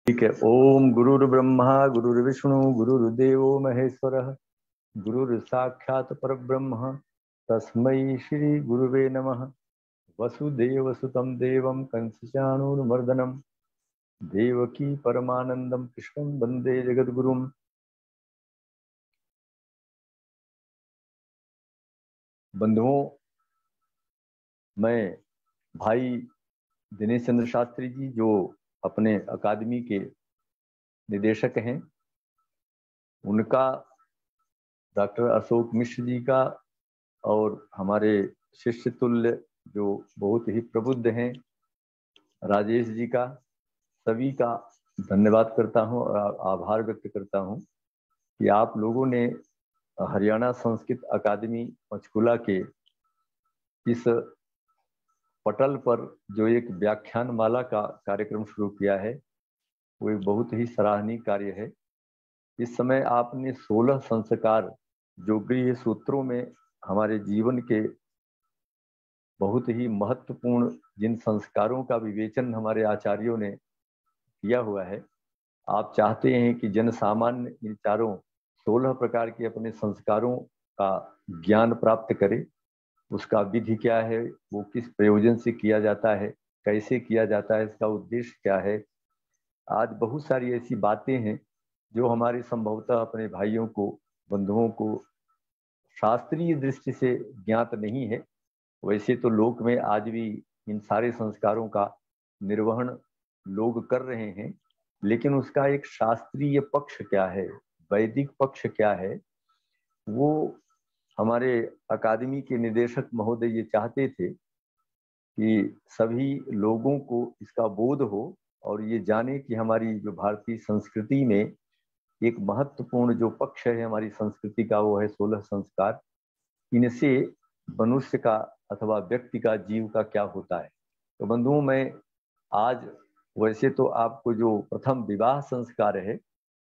ठीक है। ओम गुरुर्ब्रह्मा गुरुर्विष्णु गुरुर्देवो महेश्वरः गुरुर्साक्षात् परब्रह्म तस्मै श्री गुरुवे नमः। वसुदेवसुतं देवं कंसचाणूरमर्दनं देवकी परमानंदं कृष्णं वंदे जगद्गुरुम्। बंधुओं, मैं भाई दिनेश चंद्र शास्त्री जी जो अपने अकादमी के निदेशक हैं, उनका, डॉक्टर अशोक मिश्र जी का और हमारे शिष्य तुल्य जो बहुत ही प्रबुद्ध हैं राजेश जी का, सभी का धन्यवाद करता हूं और आभार व्यक्त करता हूं कि आप लोगों ने हरियाणा संस्कृत अकादमी पंचकुला के इस पटल पर जो एक व्याख्यान माला का कार्यक्रम शुरू किया है, वो एक बहुत ही सराहनीय कार्य है। इस समय आपने 16 संस्कार जो गृह सूत्रों में हमारे जीवन के बहुत ही महत्वपूर्ण जिन संस्कारों का विवेचन हमारे आचार्यों ने किया हुआ है, आप चाहते हैं कि जन सामान्य इन चारों 16 प्रकार के अपने संस्कारों का ज्ञान प्राप्त करे। उसका विधि क्या है, वो किस प्रयोजन से किया जाता है, कैसे किया जाता है, इसका उद्देश्य क्या है। आज बहुत सारी ऐसी बातें हैं जो हमारे संभवतः अपने भाइयों को, बंधुओं को शास्त्रीय दृष्टि से ज्ञात नहीं है। वैसे तो लोक में आज भी इन सारे संस्कारों का निर्वहन लोग कर रहे हैं, लेकिन उसका एक शास्त्रीय पक्ष क्या है, वैदिक पक्ष क्या है, वो हमारे अकादमी के निदेशक महोदय ये चाहते थे कि सभी लोगों को इसका बोध हो और ये जाने कि हमारी जो भारतीय संस्कृति में एक महत्वपूर्ण जो पक्ष है हमारी संस्कृति का, वो है 16 संस्कार। इनसे मनुष्य का अथवा व्यक्ति का, जीव का क्या होता है। तो बंधुओं, मैं आज वैसे तो आपको जो प्रथम विवाह संस्कार है,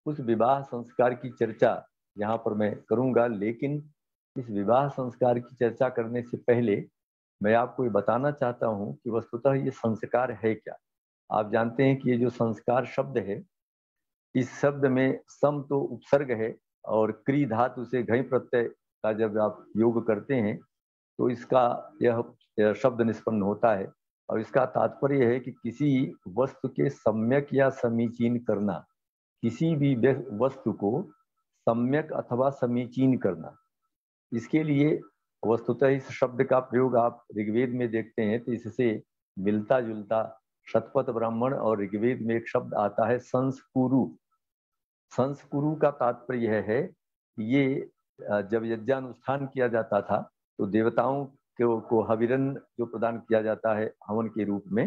उस विवाह संस्कार की चर्चा यहाँ पर मैं करूँगा, लेकिन इस विवाह संस्कार की चर्चा करने से पहले मैं आपको ये बताना चाहता हूँ कि वस्तुतः ये संस्कार है क्या। आप जानते हैं कि ये जो संस्कार शब्द है, इस शब्द में सम तो उपसर्ग है और क्री धातु से घई प्रत्यय का जब आप योग करते हैं तो इसका यह शब्द निष्पन्न होता है। और इसका तात्पर्य है कि किसी वस्तु के सम्यक या समीचीन करना, किसी भी वस्तु को सम्यक अथवा समीचीन करना। इसके लिए वस्तुतः इस शब्द का प्रयोग आप ऋग्वेद में देखते हैं तो इससे मिलता जुलता शतपथ ब्राह्मण और ऋग्वेद में एक शब्द आता है संस्कुरु। संस्कुरु का तात्पर्य यह है कि ये जब यज्ञानुष्ठान किया जाता था तो देवताओं को हविरन जो प्रदान किया जाता है हवन के रूप में,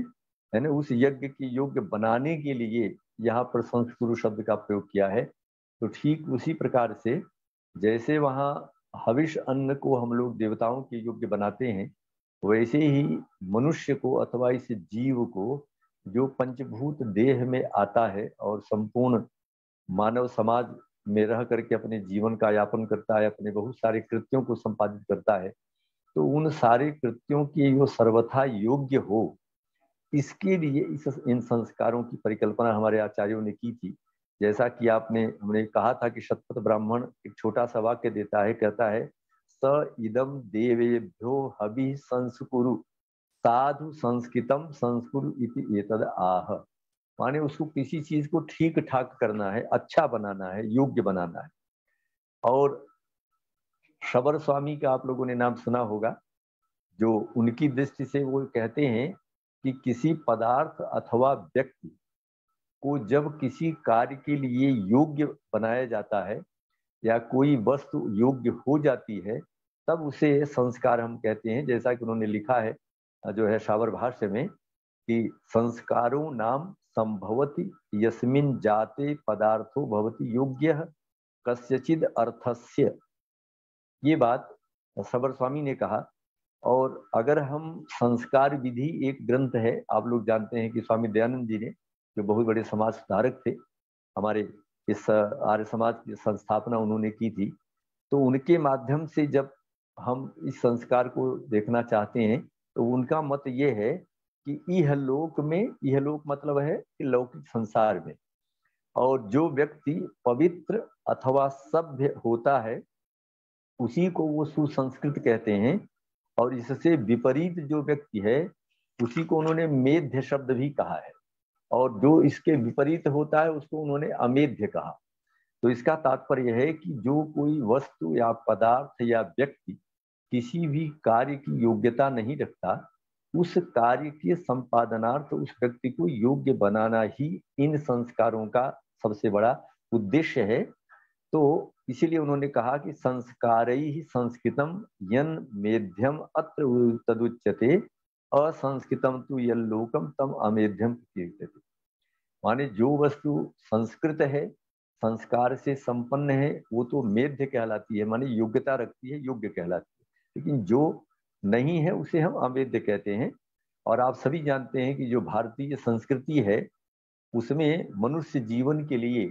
है ना, उस यज्ञ के योग्य बनाने के लिए यहाँ पर संस्कुरु शब्द का प्रयोग किया है। तो ठीक उसी प्रकार से जैसे वहाँ हविष अन्न को हम लोग देवताओं के योग्य बनाते हैं, वैसे ही मनुष्य को अथवा इस जीव को जो पंचभूत देह में आता है और संपूर्ण मानव समाज में रह करके अपने जीवन का यापन करता है, अपने बहुत सारे कृत्यों को संपादित करता है, तो उन सारे कृत्यों के जो सर्वथा योग्य हो, इसके लिए इन संस्कारों की परिकल्पना हमारे आचार्यों ने की थी। जैसा कि हमने कहा था कि शतपथ ब्राह्मण एक छोटा सा वाक्य देता है, कहता है स इदम देवेभ्यो हवि संस्कुरु साधु संस्कृतम संस्कुरु इति एतद आह। माने उसको किसी चीज को ठीक ठाक करना है, अच्छा बनाना है, योग्य बनाना है। और शबर स्वामी का आप लोगों ने नाम सुना होगा, जो उनकी दृष्टि से वो कहते हैं कि किसी पदार्थ अथवा व्यक्ति को जब किसी कार्य के लिए योग्य बनाया जाता है या कोई वस्तु योग्य हो जाती है, तब उसे संस्कार हम कहते हैं। जैसा कि उन्होंने लिखा है जो है शावर भाष्य में कि संस्कारो नाम संभवति यस्मिन् जाते पदार्थो भवति योग्य कस्यचिद अर्थस्य। ये बात सबर स्वामी ने कहा। और अगर हम संस्कार विधि एक ग्रंथ है, आप लोग जानते हैं कि स्वामी दयानंद जी ने, जो बहुत बड़े समाज सुधारक थे, हमारे इस आर्य समाज की संस्थापना उन्होंने की थी, तो उनके माध्यम से जब हम इस संस्कार को देखना चाहते हैं तो उनका मत ये है कि इहलोक में, इहलोक मतलब है कि लौकिक संसार में, और जो व्यक्ति पवित्र अथवा सभ्य होता है उसी को वो सुसंस्कृत कहते हैं, और इससे विपरीत जो व्यक्ति है उसी को उन्होंने मेध्य शब्द भी कहा है, और जो इसके विपरीत होता है उसको उन्होंने अमेध्य कहा। तो इसका तात्पर्य है कि जो कोई वस्तु या पदार्थ या व्यक्ति किसी भी कार्य की योग्यता नहीं रखता, उस कार्य के संपादनार्थ उस व्यक्ति को योग्य बनाना ही इन संस्कारों का सबसे बड़ा उद्देश्य है। तो इसीलिए उन्होंने कहा कि संस्कारैः संस्कृतम यन मेध्यम अत्र तदुच्यते असंस्कृतम तु यल्लोकम तम अमेध्यम कीर्त्यते। माने जो वस्तु संस्कृत है, संस्कार से संपन्न है, वो तो मेध्य कहलाती है, माने योग्यता रखती है, योग्य कहलाती है। लेकिन जो नहीं है उसे हम अमेध्य कहते हैं। और आप सभी जानते हैं कि जो भारतीय संस्कृति है उसमें मनुष्य जीवन के लिए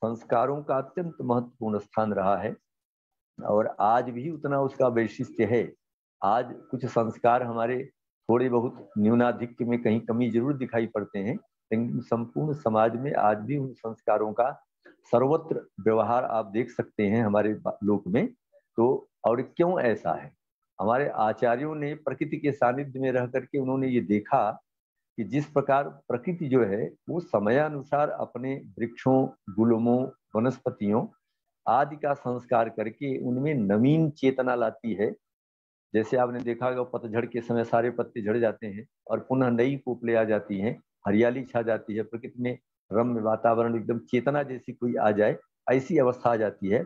संस्कारों का अत्यंत महत्वपूर्ण स्थान रहा है, और आज भी उतना उसका वैशिष्ट्य है। आज कुछ संस्कार हमारे थोड़े बहुत न्यूनाधिक्य में कहीं कमी जरूर दिखाई पड़ते हैं, लेकिन संपूर्ण समाज में आज भी उन संस्कारों का सर्वत्र व्यवहार आप देख सकते हैं हमारे लोक में। तो और क्यों ऐसा है? हमारे आचार्यों ने प्रकृति के सानिध्य में रह करके उन्होंने ये देखा कि जिस प्रकार प्रकृति जो है वो समयानुसार अपने वृक्षों, गुल्मों, वनस्पतियों आदि का संस्कार करके उनमें नवीन चेतना लाती है। जैसे आपने देखा होगा पतझड़ के समय सारे पत्ते झड़ जाते हैं और पुनः नई कोपले आ जाती हैं, हरियाली छा जाती है, प्रकृति में रम्य वातावरण, एकदम चेतना जैसी कोई आ जाए, ऐसी अवस्था आ जाती है।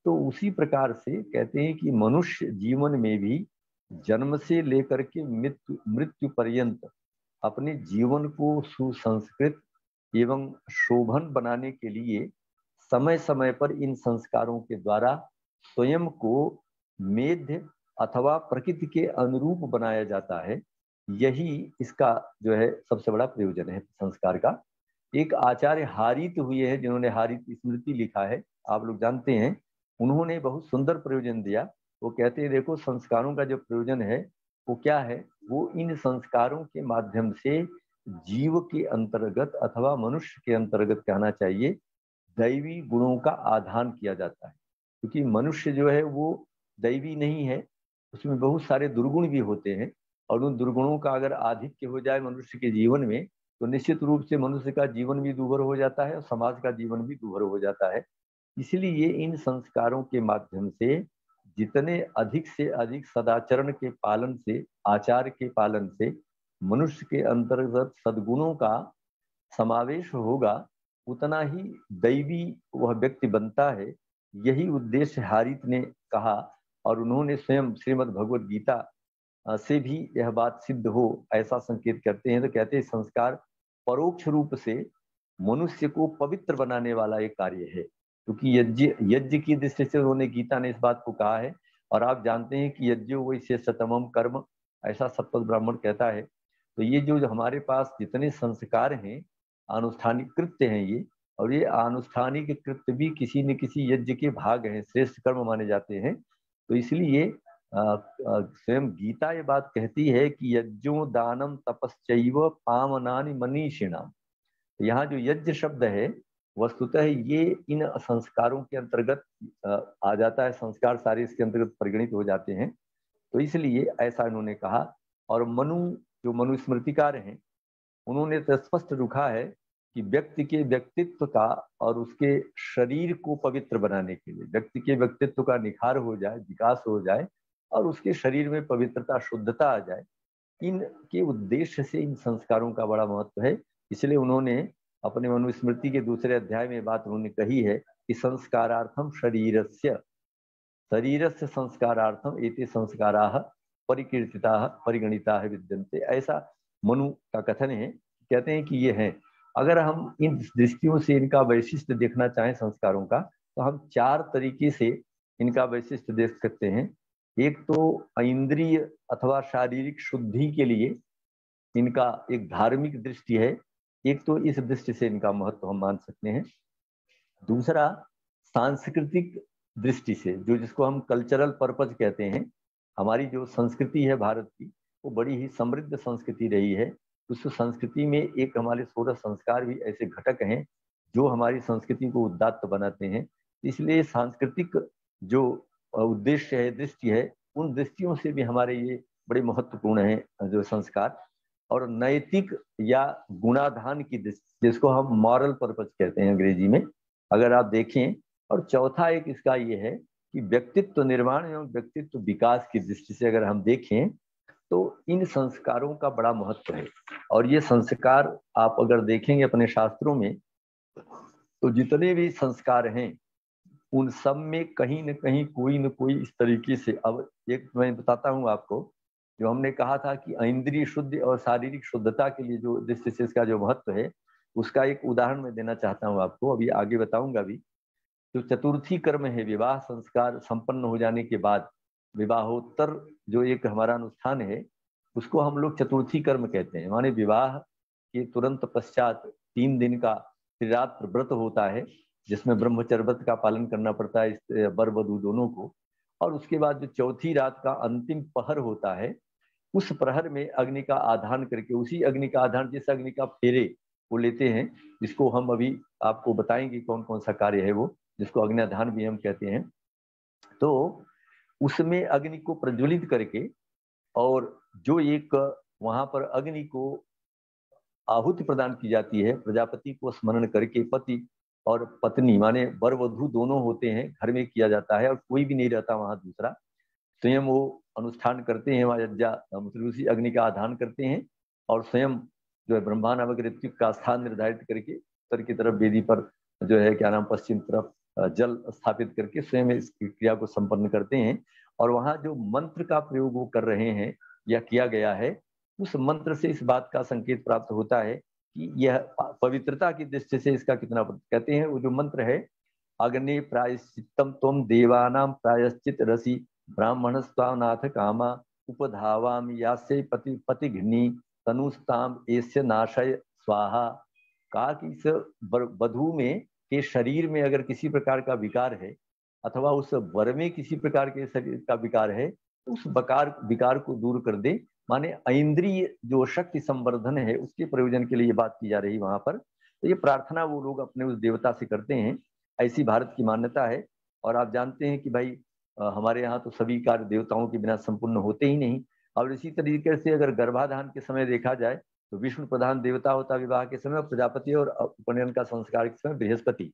तो उसी प्रकार से कहते हैं कि मनुष्य जीवन में भी जन्म से लेकर के मृत्यु पर्यंत अपने जीवन को सुसंस्कृत एवं शोभन बनाने के लिए समय समय पर इन संस्कारों के द्वारा स्वयं को मेध्य अथवा प्रकृति के अनुरूप बनाया जाता है। यही इसका जो है सबसे बड़ा प्रयोजन है संस्कार का। एक आचार्य हारित हुए हैं जिन्होंने हारित स्मृति लिखा है, आप लोग जानते हैं, उन्होंने बहुत सुंदर प्रयोजन दिया। वो कहते हैं देखो संस्कारों का जो प्रयोजन है वो क्या है, वो इन संस्कारों के माध्यम से जीव के अंतर्गत अथवा मनुष्य के अंतर्गत कहना चाहिए दैवी गुणों का आधान किया जाता है। क्योंकि मनुष्य जो है वो दैवी नहीं है, उसमें बहुत सारे दुर्गुण भी होते हैं, और उन दुर्गुणों का अगर आधिक्य हो जाए मनुष्य के जीवन में तो निश्चित रूप से मनुष्य का जीवन भी दूभर हो जाता है और समाज का जीवन भी दूभर हो जाता है। इसलिए इन संस्कारों के माध्यम से जितने अधिक से अधिक सदाचरण के पालन से, आचार के पालन से मनुष्य के अंतर्गत सद्गुणों का समावेश होगा, उतना ही दैवी वह व्यक्ति बनता है। यही उद्देश्य हारित ने कहा, और उन्होंने स्वयं श्रीमद् भगवद गीता से भी यह बात सिद्ध हो ऐसा संकेत करते हैं। तो कहते हैं संस्कार परोक्ष रूप से मनुष्य को पवित्र बनाने वाला एक कार्य है, क्योंकि यज्ञ की दृष्टि से उन्होंने गीता ने इस बात को कहा है। और आप जानते हैं कि यज्ञ वैसे शतमम कर्म, ऐसा सतपथ ब्राह्मण कहता है। तो ये जो हमारे पास जितने संस्कार हैं, आनुष्ठानिक कृत्य हैं ये, और ये आनुष्ठानिक कृत्य भी किसी न किसी यज्ञ के भाग हैं, श्रेष्ठ कर्म माने जाते हैं। तो इसलिए स्वयं गीता ये बात कहती है कि यज्ञो दानम तपश्चैव पावनानि मनीषिणाम। यहाँ जो यज्ञ शब्द है वस्तुतः ये इन संस्कारों के अंतर्गत आ जाता है, संस्कार सारे इसके अंतर्गत परिगणित हो जाते हैं। तो इसलिए ऐसा इन्होंने कहा। और जो मनुस्मृतिकार हैं उन्होंने तो स्पष्ट लिखा है कि व्यक्ति के व्यक्तित्व का और उसके शरीर को पवित्र बनाने के लिए, व्यक्ति के व्यक्तित्व का निखार हो जाए, विकास हो जाए और उसके शरीर में पवित्रता, शुद्धता आ जाए, इनके उद्देश्य से इन संस्कारों का बड़ा महत्व है। इसलिए उन्होंने अपने मनुस्मृति के दूसरे अध्याय में बात उन्होंने कही है कि संस्कारार्थम शरीरस्य संस्कारार्थम एते संस्काराः परिकीर्तिताः परिगणिताः विद्यन्ते, ऐसा मनु का कथन है। कहते हैं कि ये है। अगर हम इन दृष्टियों से इनका वैशिष्ट्य देखना चाहें संस्कारों का, तो हम 4 तरीके से इनका वैशिष्ट्य देख सकते हैं। एक तो इंद्रिय अथवा शारीरिक शुद्धि के लिए इनका एक धार्मिक दृष्टि है, एक तो इस दृष्टि से इनका महत्व हम मान सकते हैं। दूसरा सांस्कृतिक दृष्टि से, जो जिसको हम कल्चरल पर्पज कहते हैं, हमारी जो संस्कृति है भारत की वो बड़ी ही समृद्ध संस्कृति रही है। उस संस्कृति में एक हमारे 16 संस्कार भी ऐसे घटक हैं जो हमारी संस्कृति को उदात्त बनाते हैं। इसलिए सांस्कृतिक जो उद्देश्य है, दृष्टि है, उन दृष्टियों से भी हमारे ये बड़े महत्वपूर्ण है जो संस्कार। और नैतिक या गुणाधान की दृष्टि, जिसको हम मॉरल पर्पज कहते हैं अंग्रेजी में, अगर आप देखें। और चौथा एक इसका ये है कि व्यक्तित्व निर्माण एवं व्यक्तित्व विकास की दृष्टि से अगर हम देखें तो इन संस्कारों का बड़ा महत्व है। और ये संस्कार आप अगर देखेंगे अपने शास्त्रों में, तो जितने भी संस्कार हैं उन सब में कहीं न कहीं कोई न कोई इस तरीके से, अब एक मैं बताता हूँ आपको, जो हमने कहा था कि इंद्रिय शुद्धि और शारीरिक शुद्धता के लिए जो दृष्टि से इसका जो महत्व है, उसका एक उदाहरण मैं देना चाहता हूँ आपको, अभी आगे बताऊंगा भी। जो चतुर्थी कर्म है, विवाह संस्कार संपन्न हो जाने के बाद विवाहोत्तर जो एक हमारा अनुष्ठान है, उसको हम लोग चतुर्थी कर्म कहते हैं। माने विवाह के तुरंत पश्चात 3 दिन का त्रिरात्र व्रत होता है, जिसमें ब्रह्मचर्य व्रत का पालन करना पड़ता है इस वर वधू दोनों को। और उसके बाद जो चौथी रात का अंतिम पहर होता है, उस प्रहर में अग्नि का आधान करके, उसी अग्नि का आधान, जिस अग्नि का फेरे वो लेते हैं, जिसको हम अभी आपको बताएंगे कौन कौन सा कार्य है वो, जिसको अग्निधान भी हम कहते हैं। तो उसमें अग्नि को प्रज्वलित करके, और जो एक वहां पर अग्नि को आहुति प्रदान की जाती है, प्रजापति को स्मरण करके पति और पत्नी माने वर वधू दोनों होते हैं, घर में किया जाता है और कोई भी नहीं रहता वहां दूसरा। स्वयं वो अनुष्ठान करते हैं, मतलब उसी अग्नि का आधान करते हैं, और स्वयं जो है ब्रह्मा नामक ऋत्विक का स्थान निर्धारित करके उत्तर की तरफ वेदी पर जो है क्या नाम पश्चिम तरफ जल स्थापित करके स्वयं इस क्रिया को संपन्न करते हैं। और वहां जो मंत्र का प्रयोग वो कर रहे हैं या किया गया है, उस मंत्र से इस बात का संकेत प्राप्त होता है कि यह पवित्रता की दृष्टि से इसका कितना, कहते हैं वो जो मंत्र है, अग्नि प्रायश्चित्तम त्वं देवानां प्रायश्चित रसी ब्राह्मणस्त्वानाथ कामा उपधावाम यासे पति पतिघ्नि तनुस्ताम एस्य नाशय स्वाहा। कहा कि इस वधू में के शरीर में अगर किसी प्रकार का विकार है, अथवा उस वर में किसी प्रकार के शरीर का विकार है, तो उस विकार को दूर कर दे। माने इंद्रिय जो शक्ति संवर्धन है उसके प्रयोजन के लिए ये बात की जा रही वहां पर। तो ये प्रार्थना वो लोग अपने उस देवता से करते हैं, ऐसी भारत की मान्यता है। और आप जानते हैं कि भाई हमारे यहाँ तो सभी कार्य देवताओं के बिना संपूर्ण होते ही नहीं। और इसी तरीके से अगर गर्भाधान के समय देखा जाए तो विष्णु प्रधान देवता होता विवाह के समय, प्रजापति, और उपनयन का संस्कार के समय बृहस्पति।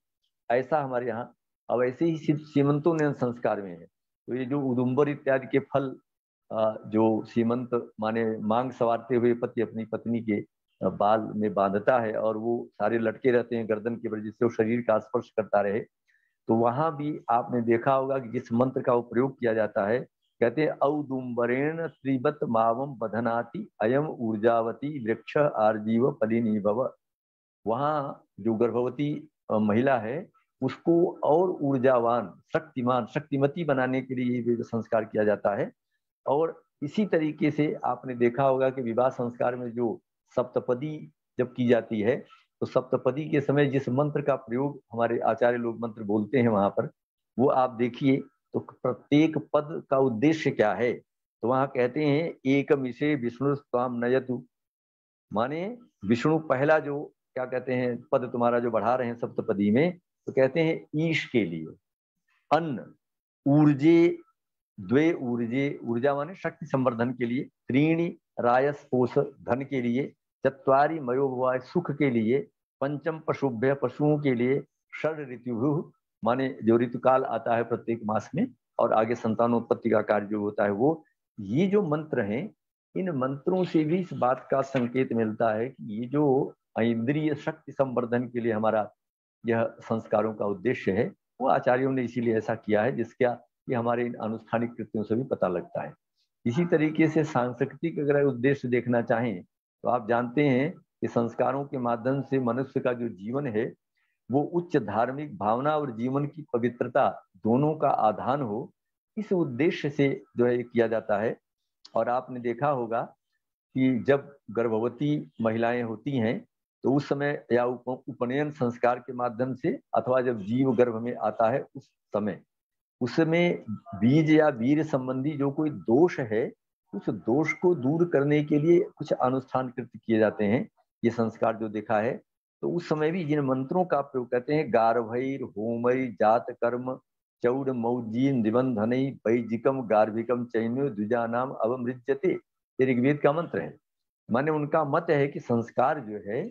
ऐसा हमारे यहाँ। अब ऐसे ही सीमंतोन्नयन संस्कार में है, तो ये जो उदुम्बर इत्यादि के फल जो सीमंत माने मांग संवारते हुए पति अपनी पत्नी के बाल में बांधता है, और वो सारे लटके रहते हैं गर्दन के ऊपर, जिससे वो शरीर का स्पर्श करता रहे। तो वहां भी आपने देखा होगा कि जिस मंत्र का प्रयोग किया जाता है, कहते हैं औदुम्बरेण त्रिबत मावम बधनाति अयम ऊर्जावती वृक्ष आर्जीव पदिनी भव। वहां जो गर्भवती महिला है उसको और ऊर्जावान, शक्तिमान, शक्तिमती बनाने के लिए ये संस्कार किया जाता है। और इसी तरीके से आपने देखा होगा कि विवाह संस्कार में जो सप्तपदी जब की जाती है, तो सप्तपदी के समय जिस मंत्र का प्रयोग हमारे आचार्य लोग मंत्र बोलते हैं वहां पर, वो आप देखिए तो प्रत्येक पद का उद्देश्य क्या है। तो वहां कहते हैं एक मिशे विष्णु स्वाम नयतु, माने विष्णु पहला जो क्या कहते हैं पद तुम्हारा जो बढ़ा रहे हैं सप्तपदी में, तो कहते हैं ईश के लिए, अन्न, ऊर्जे द्वे ऊर्जे, ऊर्जा माने शक्ति संवर्धन के लिए, त्रीणी रायस पोष धन के लिए, चत्वारी मयोभवाय सुख के लिए, पंचम पशुभ्य पशुओं के लिए, षड ऋतु माने जो ऋतुकाल आता है प्रत्येक मास में, और आगे संतानोत्पत्ति का कार्य जो होता है वो। ये जो मंत्र हैं, इन मंत्रों से भी इस बात का संकेत मिलता है कि ये जो इंद्रिय शक्ति संवर्धन के लिए हमारा यह संस्कारों का उद्देश्य है, वो आचार्यों ने इसीलिए ऐसा किया है, जिसका ये हमारे इन अनुष्ठानिक कृत्यों से भी पता लगता है। इसी तरीके से सांस्कृतिक अगर उद्देश्य देखना चाहें तो आप जानते हैं कि संस्कारों के माध्यम से मनुष्य का जो जीवन है वो उच्च धार्मिक भावना और जीवन की पवित्रता दोनों का आधान हो, इस उद्देश्य से जो है किया जाता है। और आपने देखा होगा कि जब गर्भवती महिलाएं होती हैं तो उस समय या उपनयन संस्कार के माध्यम से, अथवा जब जीव गर्भ में आता है उस समय, उसमें बीज या वीर संबंधी जो कोई दोष है, उस दोष को दूर करने के लिए कुछ अनुष्ठान कृत्य किए जाते हैं। ये संस्कार जो देखा है, तो उस समय भी जिन मंत्रों का प्रयोग करते हैं, गार्भैर होमई जात कर्म चौड़ मौजीन निबंधनई वैजिकम गार्भिकम चैन्यो द्विजानाम अवमृज्यते, ये ऋग्वेद का मंत्र है। माने उनका मत है कि संस्कार जो है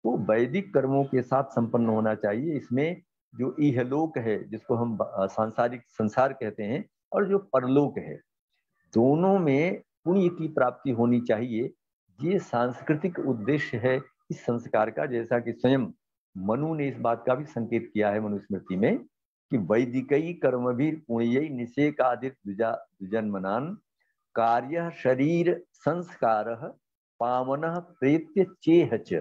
वो वैदिक कर्मों के साथ संपन्न होना चाहिए। इसमें जो इहलोक है, जिसको हम सांसारिक संसार कहते हैं, और जो परलोक है, दोनों में पुण्य की प्राप्ति होनी चाहिए। ये सांस्कृतिक उद्देश्य है इस संस्कार का। जैसा कि स्वयं मनु ने इस बात का भी संकेत किया है मनुस्मृति में कि वैदिकई कर्मभिर पुण्यई निषेकादित द्विजन्मनान कार्य शरीर संस्कार पावन प्रेत्य चेहच।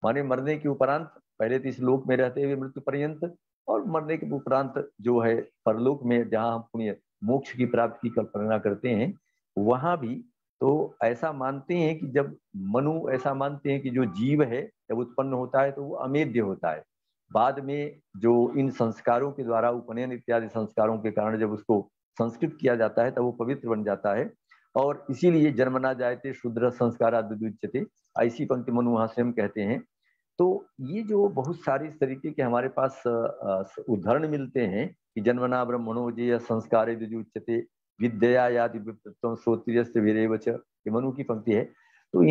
माने मरने के उपरांत, पहले तो इस लोक में रहते हुए मृत्यु पर्यंत, और मरने के उपरांत जो है परलोक में, जहाँ हम पुण्य मोक्ष की प्राप्ति की कल्पना करते हैं, वहां भी तो ऐसा मानते हैं कि जब मनु ऐसा मानते हैं कि जो जीव है जब उत्पन्न होता है तो वो अमेध्य होता है। बाद में जो इन संस्कारों के द्वारा, उपनयन इत्यादि संस्कारों के कारण जब उसको संस्कृत किया जाता है तब वो पवित्र बन जाता है। और इसीलिए जन्मना जायते शूद्र संस्कारा दुद्युच्यते, ऐसी पंक्ति मनु वहां स्वयं कहते हैं। तो ये जो बहुत सारे इस तरीके के हमारे पास उदाहरण मिलते हैं कि जन्मना ब्रह्मणो जे संस्कारे दुजुच्यते विद्या यादि विप्रत्वम श्रोत्रियस्य वीरेवच, ये मनु की पंक्ति है। तो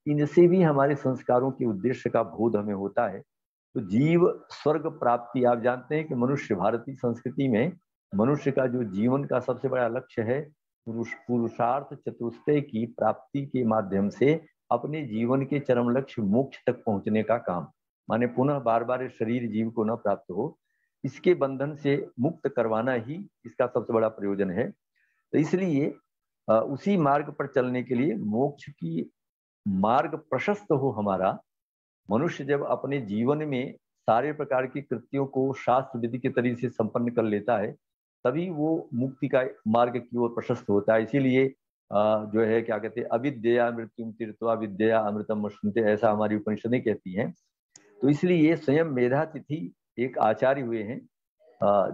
इनसे भी हमारे संस्कारों के उद्देश्य का बोध हमें होता है। तो जीव स्वर्ग प्राप्ति, आप जानते हैं कि मनुष्य, भारतीय संस्कृति में मनुष्य का जो जीवन का सबसे बड़ा लक्ष्य है, पुरुषार्थ चतुष्टय की प्राप्ति के माध्यम से अपने जीवन के चरम लक्ष्य मोक्ष तक पहुंचने का काम। माने पुनः बार बार शरीर जीव को न प्राप्त हो, इसके बंधन से मुक्त करवाना ही इसका सबसे बड़ा प्रयोजन है। तो इसलिए उसी मार्ग पर चलने के लिए, मोक्ष की मार्ग प्रशस्त हो हमारा, मनुष्य जब अपने जीवन में सारे प्रकार की कृत्यों को शास्त्र विधि के तरीके से संपन्न कर लेता है, तभी वो मुक्ति का मार्ग की ओर प्रशस्त होता है। इसीलिए जो है क्या कहते हैं, अविद्या मृत्युम तीर्थवा विद्या अमृतम अश्नुते, ऐसा हमारी उपनिषदें कहती हैं। तो इसलिए स्वयं मेधातिथि एक आचार्य हुए हैं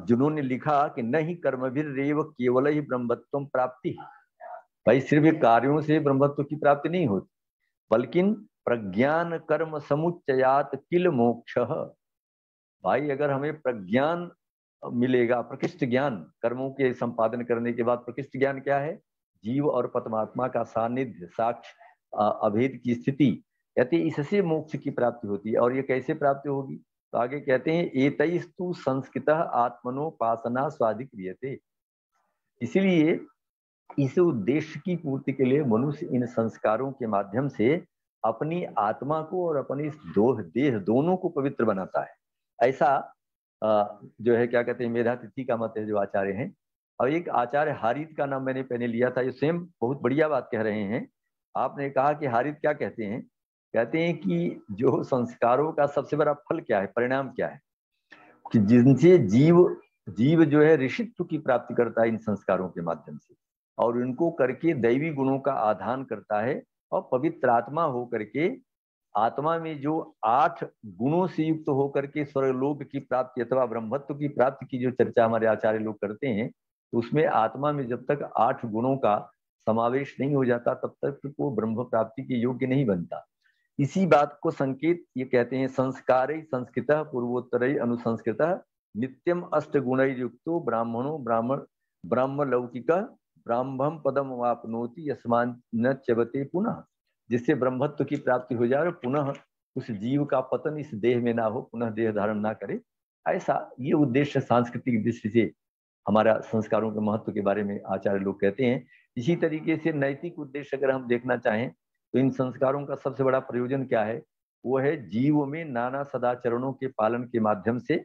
जिन्होंने लिखा कि नहीं कर्मभिर रेव केवल ही ब्रह्मत्व प्राप्ति। भाई सिर्फ कार्यों से ब्रह्मत्व की प्राप्ति नहीं होती, बल्कि प्रज्ञान कर्म समुच्चयात किल मोक्ष। भाई अगर हमें प्रज्ञान मिलेगा, प्रकृष्ट ज्ञान, कर्मों के संपादन करने के बाद प्रकृष्ट ज्ञान क्या है, जीव और परमात्मा का सानिध्य, साक्ष, अभेद की स्थिति, कहते हैं इससे मोक्ष की प्राप्ति होती है। और ये कैसे प्राप्ति होगी, तो आगे कहते हैं एतैस्तु संस्कृतः आत्मनोपासना स्वाधिक्रियते। इसीलिए इस उद्देश्य की पूर्ति के लिए मनुष्य इन संस्कारों के माध्यम से अपनी आत्मा को और अपनी देह दोनों को पवित्र बनाता है। ऐसा जो है क्या कहते हैं, मेधातिथि का मत है जो आचार्य हैं। और एक आचार्य हारित का नाम मैंने पहले लिया था, ये स्वयं बहुत बढ़िया बात कह रहे हैं। आपने कहा कि हारित क्या कहते हैं, कहते हैं कि जो संस्कारों का सबसे बड़ा फल क्या है, परिणाम क्या है, कि जिनसे जीव जो है ऋषित्व की प्राप्ति करता है इन संस्कारों के माध्यम से, और इनको करके दैवी गुणों का आधान करता है, और पवित्र आत्मा हो करके, आत्मा में जो 8 गुणों से युक्त होकर के स्वर्गलोक की प्राप्ति अथवा ब्रह्मत्व की प्राप्ति की जो चर्चा हमारे आचार्य लोग करते हैं, तो उसमें आत्मा में जब तक 8 गुणों का समावेश नहीं हो जाता तब तक वो ब्रह्म प्राप्ति के योग्य नहीं बनता। इसी बात को संकेत ये कहते हैं, संस्कारै संस्कृतः पूर्वोत्तरै अनुसंस्कृतः नित्यम अष्ट गुणैर युक्तो ब्राह्मणो ब्राह्म लौकिक ब्राह्मण पदम वापनोति यस्मान न च्यवते पुनः। जिससे ब्रह्मत्व की प्राप्ति हो जाए और पुनः उस जीव का पतन इस देह में ना हो, पुनः देह धारण ना करे। ऐसा ये उद्देश्य सांस्कृतिक दृष्टि से हमारा संस्कारों के महत्व के बारे में आचार्य लोग कहते हैं। इसी तरीके से नैतिक उद्देश्य अगर हम देखना चाहें तो इन संस्कारों का सबसे बड़ा प्रयोजन क्या है, वो है जीव में नाना सदाचरणों के पालन के माध्यम से,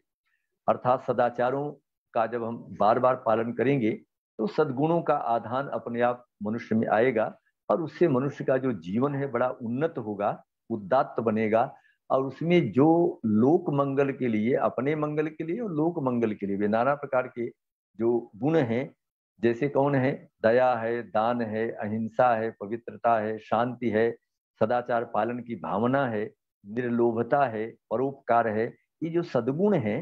अर्थात सदाचारों का जब हम बार बार पालन करेंगे तो सद्गुणों का आधान अपने आप मनुष्य में आएगा, और उससे मनुष्य का जो जीवन है बड़ा उन्नत होगा, उदात्त बनेगा। और उसमें जो लोक मंगल के लिए, अपने मंगल के लिए और लोक मंगल के लिए भी नाना प्रकार के जो गुण हैं, जैसे कौन है, दया है, दान है, अहिंसा है, पवित्रता है, शांति है, सदाचार पालन की भावना है, निर्लोभता है, परोपकार है, ये जो सद्गुण हैं,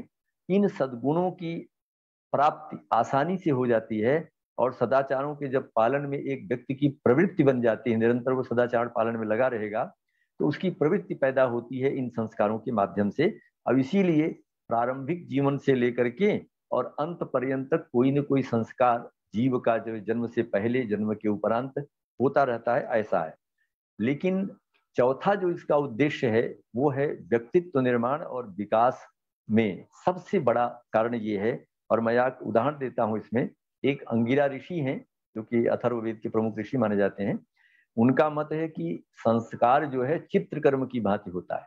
इन सद्गुणों की प्राप्ति आसानी से हो जाती है। और सदाचारों के जब पालन में एक व्यक्ति की प्रवृत्ति बन जाती है, निरंतर वो सदाचार पालन में लगा रहेगा, तो उसकी प्रवृत्ति पैदा होती है इन संस्कारों के माध्यम से। अब इसीलिए प्रारंभिक जीवन से लेकर के और अंत पर्यंत तक कोई न कोई संस्कार जीव का जो जन्म से पहले, जन्म के उपरांत होता रहता है, ऐसा है। लेकिन चौथा जो इसका उद्देश्य है वो है व्यक्तित्व निर्माण और विकास में सबसे बड़ा कारण ये है। और मैं एक उदाहरण देता हूं इसमें। एक अंगिरा ऋषि हैं जो कि अथर्ववेद के प्रमुख ऋषि माने जाते हैं। उनका मत है कि संस्कार जो है चित्रकर्म की भांति होता है।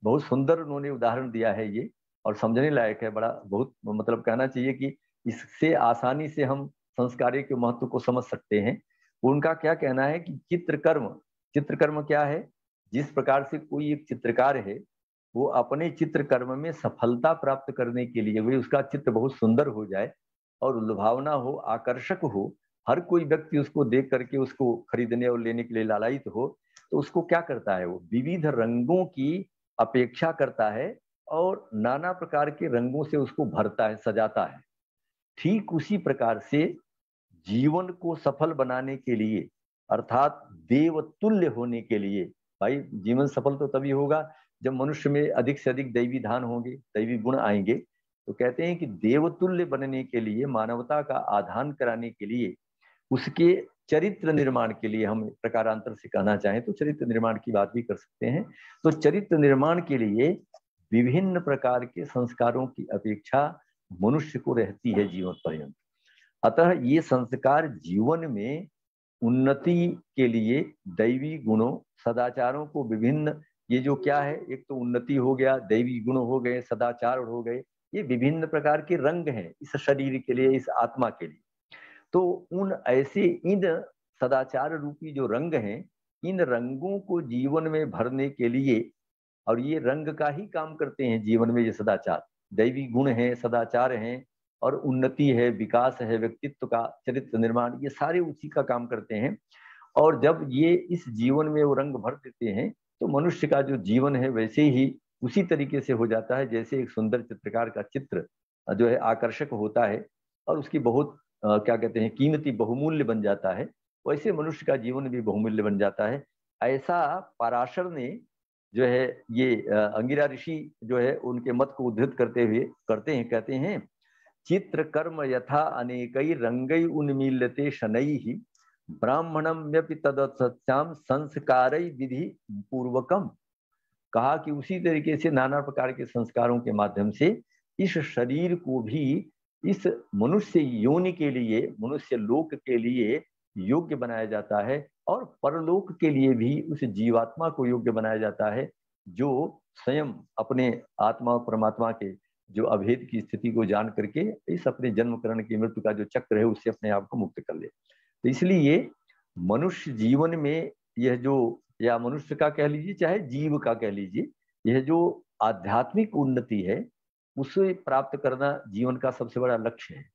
बहुत सुंदर उन्होंने उदाहरण दिया है ये, और समझने लायक है बड़ा। बहुत मतलब कहना चाहिए कि इससे आसानी से हम संस्कार के महत्व को समझ सकते हैं। उनका क्या कहना है कि चित्रकर्म क्या है? जिस प्रकार से कोई एक चित्रकार है, वो अपने चित्रकर्म में सफलता प्राप्त करने के लिए, वही उसका चित्र बहुत सुंदर हो जाए और लुभावना हो, आकर्षक हो, हर कोई व्यक्ति उसको देख करके उसको खरीदने और लेने के लिए लालायित हो, तो उसको क्या करता है? वो विविध रंगों की अपेक्षा करता है और नाना प्रकार के रंगों से उसको भरता है, सजाता है। ठीक उसी प्रकार से जीवन को सफल बनाने के लिए, अर्थात देवतुल्य होने के लिए, भाई जीवन सफल तो तभी होगा जब मनुष्य में अधिक से अधिक दैवी धान होंगे, दैवी गुण आएंगे। तो कहते हैं कि देवतुल्य बनने के लिए, मानवता का आधान कराने के लिए, उसके चरित्र निर्माण के लिए, हम प्रकारांतर से कहना चाहें तो चरित्र निर्माण की बात भी कर सकते हैं। तो चरित्र निर्माण के लिए विभिन्न प्रकार के संस्कारों की अपेक्षा मनुष्य को रहती है जीवन पर्यंत। अतः ये संस्कार जीवन में उन्नति के लिए दैवी गुणों, सदाचारों को विभिन्न, ये जो क्या है, एक तो उन्नति हो गया, दैवी गुण हो गए, सदाचार हो गए, ये विभिन्न प्रकार के रंग हैं इस शरीर के लिए, इस आत्मा के लिए। तो उन ऐसे इन सदाचार रूपी जो रंग हैं, इन रंगों को जीवन में भरने के लिए, और ये रंग का ही काम करते हैं जीवन में, ये सदाचार, दैवी गुण हैं, सदाचार हैं, और उन्नति है, विकास है, व्यक्तित्व का चरित्र निर्माण, ये सारे उसी का काम करते हैं। और जब ये इस जीवन में वो रंग भर देते हैं, तो मनुष्य का जो जीवन है वैसे ही उसी तरीके से हो जाता है जैसे एक सुंदर चित्रकार का चित्र जो है आकर्षक होता है और उसकी बहुत क्या कहते हैं, कीमती, बहुमूल्य बन जाता है। वैसे मनुष्य का जीवन भी बहुमूल्य बन जाता है। ऐसा पराशर ने जो है, ये अंगिरा ऋषि जो है, उनके मत को उद्धृत करते हुए कहते हैं, चित्र कर्म यथा अनेकई रंगई उन्मील्यते शनैः ब्राह्मणम्यपि तदसत्याम संस्कारई विधि पूर्वकम। कहा कि उसी तरीके से नाना प्रकार के संस्कारों के माध्यम से इस शरीर को भी इस मनुष्य योनि के लिए, मनुष्य लोक के लिए योग्य बनाया जाता है, और परलोक के लिए भी उस जीवात्मा को योग्य बनाया जाता है जो स्वयं अपने आत्मा और परमात्मा के जो अभेद की स्थिति को जान करके इस अपने जन्म करण की मृत्यु का जो चक्र है उससे अपने आप को मुक्त कर ले। तो इसलिए मनुष्य जीवन में यह जो, या मनुष्य का कह लीजिए चाहे जीव का कह लीजिए, यह जो आध्यात्मिक उन्नति है उसे प्राप्त करना जीवन का सबसे बड़ा लक्ष्य है,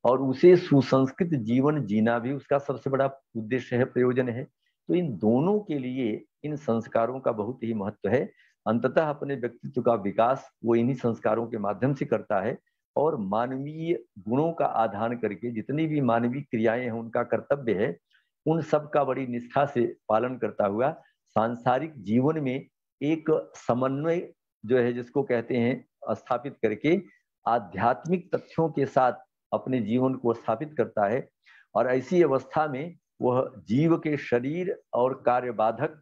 और उसे सुसंस्कृत जीवन जीना भी उसका सबसे बड़ा उद्देश्य है, प्रयोजन है। तो इन दोनों के लिए इन संस्कारों का बहुत ही महत्व है। अंततः अपने व्यक्तित्व का विकास वो इन्हीं संस्कारों के माध्यम से करता है, और मानवीय गुणों का आधान करके जितनी भी मानवीय क्रियाएं हैं उनका कर्तव्य है, उन सब का बड़ी निष्ठा से पालन करता हुआ सांसारिक जीवन में एक समन्वय जो है, जिसको कहते हैं, स्थापित करके आध्यात्मिक तथ्यों के साथ अपने जीवन को स्थापित करता है। और ऐसी अवस्था में वह जीव के शरीर और कार्य बाधक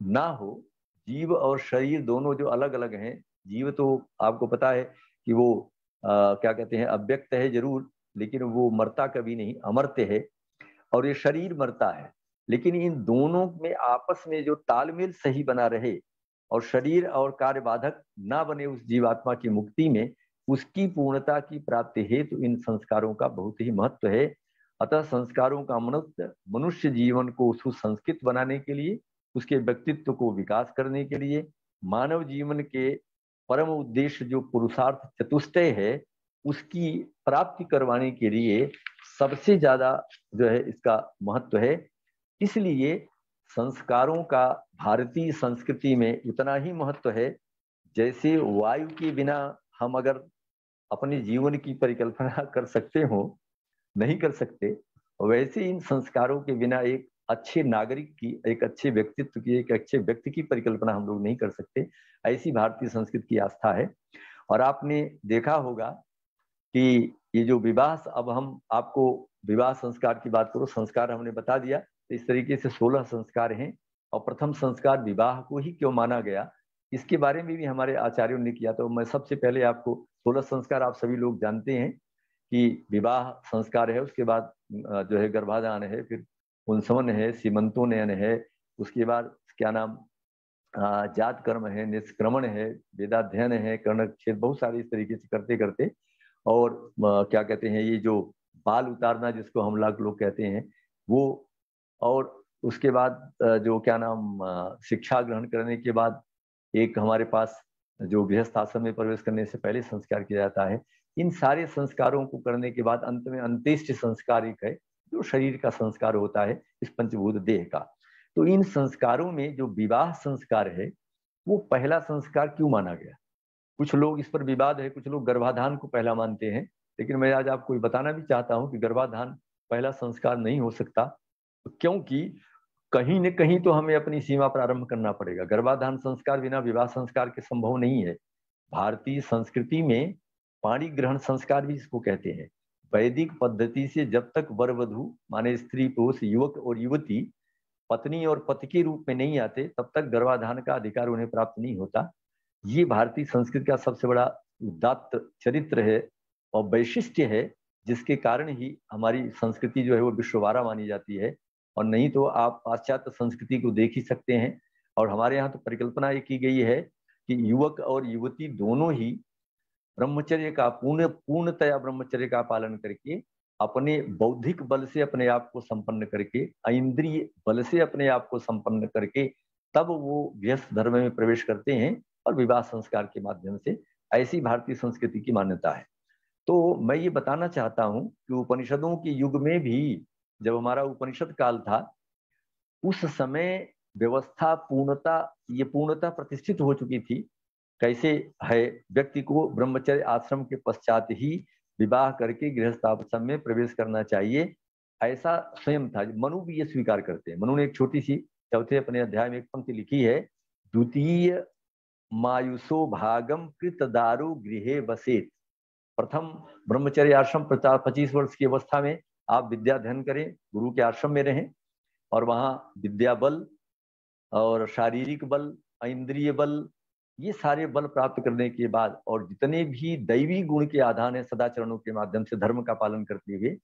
ना हो। जीव और शरीर दोनों जो अलग अलग हैं, जीव तो आपको पता है कि वो क्या कहते हैं, अव्यक्त है जरूर, लेकिन वो मरता कभी नहीं, अमर्त्य है। और ये शरीर मरता है, लेकिन इन दोनों में आपस में जो तालमेल सही बना रहे और शरीर और कार्य बाधक ना बने उस जीवात्मा की मुक्ति में, उसकी पूर्णता की प्राप्ति हेतु इन संस्कारों का बहुत ही महत्व है। अतः संस्कारों का मनुष्य जीवन को सुसंस्कृत बनाने के लिए, उसके व्यक्तित्व को विकास करने के लिए, मानव जीवन के परम उद्देश्य जो पुरुषार्थ चतुष्टय है उसकी प्राप्ति करवाने के लिए सबसे ज्यादा जो है इसका महत्व है। इसलिए संस्कारों का भारतीय संस्कृति में उतना ही महत्व है जैसे वायु के बिना हम अगर अपने जीवन की परिकल्पना कर सकते हो, नहीं कर सकते, वैसे इन संस्कारों के बिना एक अच्छे नागरिक की, एक अच्छे व्यक्तित्व की, एक अच्छे व्यक्ति की परिकल्पना हम लोग नहीं कर सकते। ऐसी भारतीय संस्कृति की आस्था है। और आपने देखा होगा कि ये जो विवाह, अब हम आपको विवाह संस्कार की बात करो, संस्कार हमने बता दिया। तो इस तरीके से 16 संस्कार हैं। और प्रथम संस्कार विवाह को ही क्यों माना गया, इसके बारे में भी हमारे आचार्यों ने किया। तो मैं सबसे पहले आपको 16 संस्कार आप सभी लोग जानते हैं कि विवाह संस्कार है, उसके बाद जो है गर्भाधान है, फिर पुंसवन है, सीमंतोन्नयन है, उसके बाद क्या नाम जात कर्म है, निष्क्रमण है, वेदाध्ययन है, कर्णच्छेद, बहुत सारे इस तरीके से करते करते और क्या कहते हैं, ये जो बाल उतारना जिसको हम लोग कहते हैं वो, और उसके बाद जो क्या नाम शिक्षा ग्रहण करने के बाद एक हमारे पास जो गृहस्थ आश्रम में प्रवेश करने से पहले संस्कार किया जाता है। इन सारे संस्कारों को करने के बाद अंत में अंत्येष्टि संस्कार एक है, जो शरीर का संस्कार होता है इस पंचभूत देह का। तो इन संस्कारों में जो विवाह संस्कार है वो पहला संस्कार क्यों माना गया? कुछ लोग इस पर विवाद है, कुछ लोग गर्भाधान को पहला मानते हैं, लेकिन मैं आज आपको बताना भी चाहता हूं कि गर्भाधान पहला संस्कार नहीं हो सकता, क्योंकि कहीं न कहीं तो हमें अपनी सीमा प्रारंभ करना पड़ेगा। गर्भाधान संस्कार बिना विवाह संस्कार के संभव नहीं है। भारतीय संस्कृति में पाणी ग्रहण संस्कार भी इसको कहते हैं। वैदिक पद्धति से जब तक वर वधू माने स्त्री पुरुष, युवक और युवती पत्नी और पति के रूप में नहीं आते, तब तक गर्भाधान का अधिकार उन्हें प्राप्त नहीं होता। ये भारतीय संस्कृति का सबसे बड़ा उदात्त चरित्र है और वैशिष्ट्य है, जिसके कारण ही हमारी संस्कृति जो है वो विश्ववारा मानी जाती है। और नहीं तो आप पाश्चात्य संस्कृति को देख ही सकते हैं। और हमारे यहाँ तो परिकल्पना ये की गई है कि युवक और युवती दोनों ही ब्रह्मचर्य का पूर्णतया ब्रह्मचर्य का पालन करके, अपने बौद्धिक बल से अपने आप को संपन्न करके, इंद्रिय बल से अपने आप को संपन्न करके तब वो गृहस्थ धर्म में प्रवेश करते हैं और विवाह संस्कार के माध्यम से। ऐसी भारतीय संस्कृति की मान्यता है। तो मैं ये बताना चाहता हूं कि उपनिषदों के युग में भी, जब हमारा उपनिषद काल था, उस समय व्यवस्था पूर्णता प्रतिष्ठित हो चुकी थी। कैसे है, व्यक्ति को ब्रह्मचर्य आश्रम के पश्चात ही विवाह करके गृहस्थ आश्रम में प्रवेश करना चाहिए, ऐसा स्वयं था। मनु भी ये स्वीकार करते हैं। मनु ने एक छोटी सी चौथे अपने अध्याय में एक पंक्ति लिखी है, द्वितीय मायुषो भागम कृत दारु गृहे बसेत। प्रथम ब्रह्मचर्य आश्रम 25 वर्ष की अवस्था में आप विद्या अध्ययन करें, गुरु के आश्रम में रहें, और वहां विद्या बल और शारीरिक बल, इंद्रिय बल, ये सारे बल प्राप्त करने के बाद, और जितने भी दैवी गुण के आधान है सदाचरणों के माध्यम से धर्म का पालन करते हुए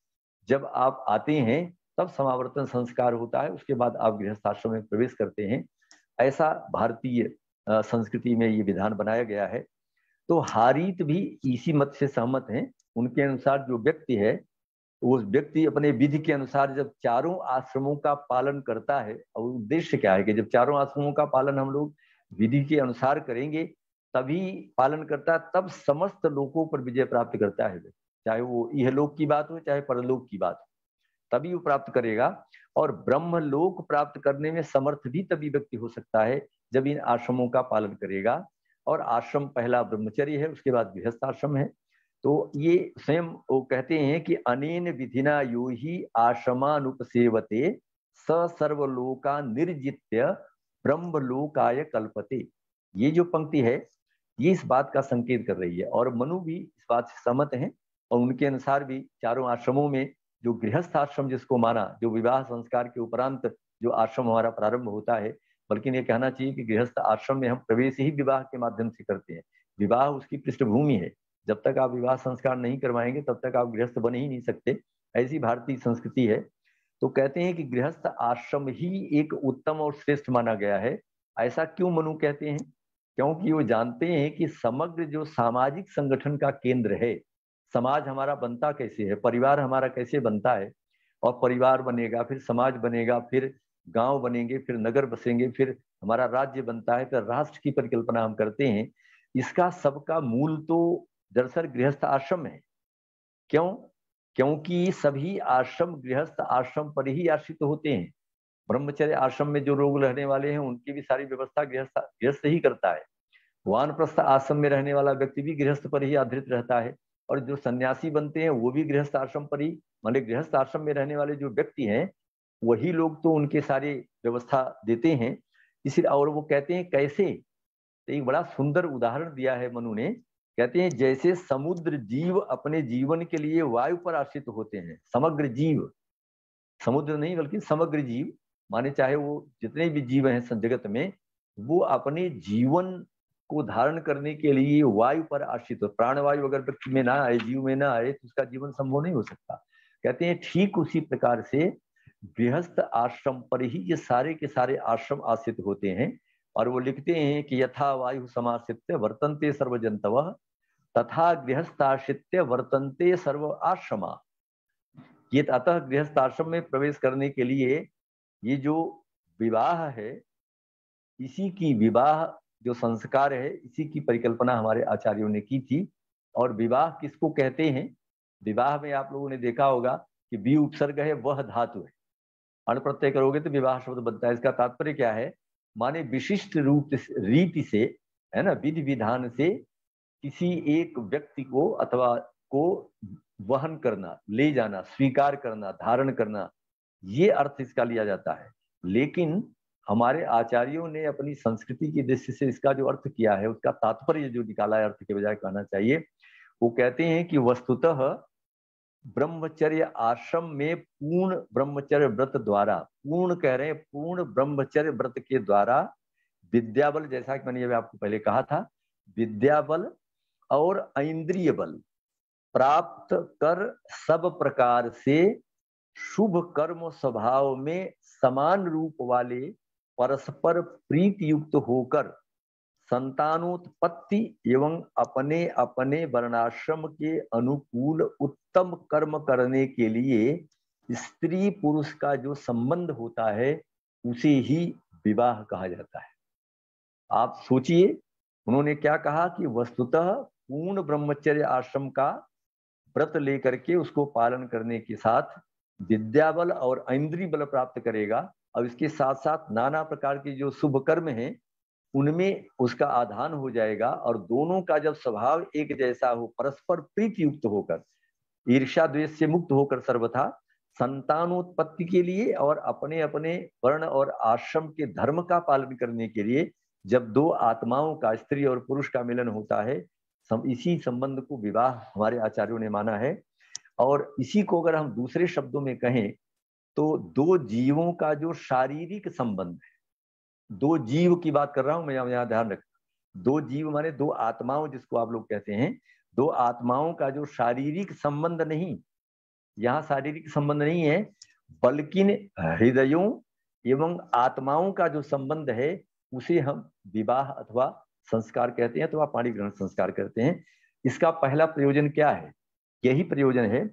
जब आप आते हैं, तब समावर्तन संस्कार होता है। उसके बाद आप गृहस्थ आश्रम में प्रवेश करते हैं। ऐसा भारतीय संस्कृति में ये विधान बनाया गया है। तो हारीत भी इसी मत से सहमत हैं। उनके अनुसार जो व्यक्ति है, उस व्यक्ति अपने विधि के अनुसार जब चारों आश्रमों का पालन करता है, और उद्देश्य क्या है कि जब चारों आश्रमों का पालन हम लोग विधि के अनुसार करेंगे, तभी पालन करता है, तब समस्त लोगों पर विजय प्राप्त करता है। चाहे वो इहलोक की बात हो, चाहे परलोक की बात हो, तभी वो प्राप्त करेगा। और ब्रह्मलोक प्राप्त करने में समर्थ भी तभी व्यक्ति हो सकता है जब इन आश्रमों का पालन करेगा। और आश्रम पहला ब्रह्मचर्य है, उसके बाद गृहस्थ आश्रम है। तो ये स्वयं वो कहते हैं कि अनेन विधिना यो ही आश्रमानुपसेवते स सर्वलोका निर्जित्य ब्रह्मलोकाय कल्पते। ये जो पंक्ति है ये इस बात का संकेत कर रही है। और मनु भी इस बात से सहमत हैं, और उनके अनुसार भी चारों आश्रमों में जो गृहस्थ आश्रम जिसको माना, जो विवाह संस्कार के उपरांत जो आश्रम हमारा प्रारंभ होता है, बल्कि ये कहना चाहिए कि गृहस्थ आश्रम में हम प्रवेश ही विवाह के माध्यम से करते हैं। विवाह उसकी पृष्ठभूमि है। जब तक आप विवाह संस्कार नहीं करवाएंगे तब तक आप गृहस्थ बन ही नहीं सकते। ऐसी भारतीय संस्कृति है। तो कहते हैं कि गृहस्थ आश्रम ही एक उत्तम और श्रेष्ठ माना गया है। ऐसा क्यों मनु कहते हैं? क्योंकि वो जानते हैं कि समग्र जो सामाजिक संगठन का केंद्र है, समाज हमारा बनता कैसे है, परिवार हमारा कैसे बनता है, और परिवार बनेगा, फिर समाज बनेगा, फिर गांव बनेंगे, फिर नगर बसेंगे, फिर हमारा राज्य बनता है, फिर राष्ट्र की परिकल्पना हम करते हैं। इसका सबका मूल तो दरअसल गृहस्थ आश्रम है। क्यों? क्योंकि सभी आश्रम गृहस्थ आश्रम पर ही आश्रित होते हैं। ब्रह्मचर्य आश्रम में जो लोग रहने वाले हैं उनकी भी सारी व्यवस्था गृहस्थ ही करता है। वानप्रस्थ आश्रम में रहने वाला व्यक्ति भी गृहस्थ पर ही आधारित रहता है। और जो सन्यासी बनते हैं वो भी गृहस्थ आश्रम पर ही, मतलब गृहस्थ आश्रम में रहने वाले जो व्यक्ति हैं वही लोग तो उनके सारे व्यवस्था देते हैं। इसलिए और वो कहते हैं कैसे, तो एक बड़ा सुंदर उदाहरण दिया है मनु ने। कहते हैं जैसे समुद्र जीव अपने जीवन के लिए वायु पर आश्रित होते हैं, समग्र जीव, समुद्र नहीं बल्कि समग्र जीव, माने चाहे वो जितने भी जीव हैं जगत में, वो अपने जीवन को धारण करने के लिए वायु पर आश्रित हो। प्राणवायु अगर व्यक्ति में ना आए, जीव में ना आए, तो उसका जीवन संभव नहीं हो सकता। कहते हैं ठीक उसी प्रकार से गृहस्थ आश्रम पर ही ये सारे के सारे आश्रम आश्रित होते हैं। और वो लिखते हैं कि यथा वायु समाश्रित्य वर्तन्ते सर्व जंतवः तथा गृहस्थाश्रित्य वर्तन्ते सर्व आश्रमा। ये अतः गृहस्थ आश्रम में प्रवेश करने के लिए ये जो विवाह है, इसी की विवाह जो संस्कार है, इसी की परिकल्पना हमारे आचार्यों ने की थी। और विवाह किसको कहते हैं? विवाह में आप लोगों ने देखा होगा कि बी उपसर्ग है, वह धातु है, अण प्रत्यय करोगे तो विवाह शब्द बनता है। इसका तात्पर्य क्या है? माने विशिष्ट रूप रीति से, है ना, विधि विधान से किसी एक व्यक्ति को अथवा को वहन करना, ले जाना, स्वीकार करना, धारण करना, ये अर्थ इसका लिया जाता है। लेकिन हमारे आचार्यों ने अपनी संस्कृति की दृष्टि से इसका जो अर्थ किया है, उसका तात्पर्य जो निकाला है, अर्थ के बजाय कहना चाहिए, वो कहते हैं कि वस्तुतः ब्रह्मचर्य आश्रम में पूर्ण ब्रह्मचर्य व्रत द्वारा, पूर्ण कह रहे हैं, पूर्ण ब्रह्मचर्य व्रत के द्वारा विद्याबल, जैसा कि मैंने आपको पहले कहा था, विद्याबल और इंद्रिय बल प्राप्त कर सब प्रकार से शुभ कर्म स्वभाव में समान रूप वाले परस्पर प्रीति युक्त होकर संतानोत्पत्ति एवं अपने अपने वर्णाश्रम के अनुकूल उत्तम कर्म करने के लिए स्त्री पुरुष का जो संबंध होता है, उसे ही विवाह कहा जाता है। आप सोचिए, उन्होंने क्या कहा कि वस्तुतः पूर्ण ब्रह्मचर्य आश्रम का व्रत लेकर के उसको पालन करने के साथ विद्या बल और इंद्रिय बल प्राप्त करेगा, और इसके साथ साथ नाना प्रकार के जो शुभ कर्म हैं उनमें उसका आधान हो जाएगा। और दोनों का जब स्वभाव एक जैसा हो, परस्पर प्रीति युक्त होकर, ईर्ष्या द्वेष से मुक्त होकर सर्वथा संतानोत्पत्ति के लिए और अपने अपने वर्ण और आश्रम के धर्म का पालन करने के लिए जब दो आत्माओं का, स्त्री और पुरुष का मिलन होता है, इसी संबंध को विवाह हमारे आचार्यों ने माना है। और इसी को अगर हम दूसरे शब्दों में कहें तो दो जीवों का जो शारीरिक संबंध है, दो जीव की बात कर रहा हूं मैं, यहाँ ध्यान रखना, दो जीव माने दो आत्माओं जिसको आप लोग कहते हैं, दो आत्माओं का जो शारीरिक संबंध नहीं, यहाँ शारीरिक संबंध नहीं है, बल्कि हृदयों एवं आत्माओं का जो संबंध है उसे हम विवाह अथवा संस्कार कहते हैं, अथवा पाणी ग्रहण संस्कार कहते हैं। इसका पहला प्रयोजन क्या है? यही प्रयोजन है,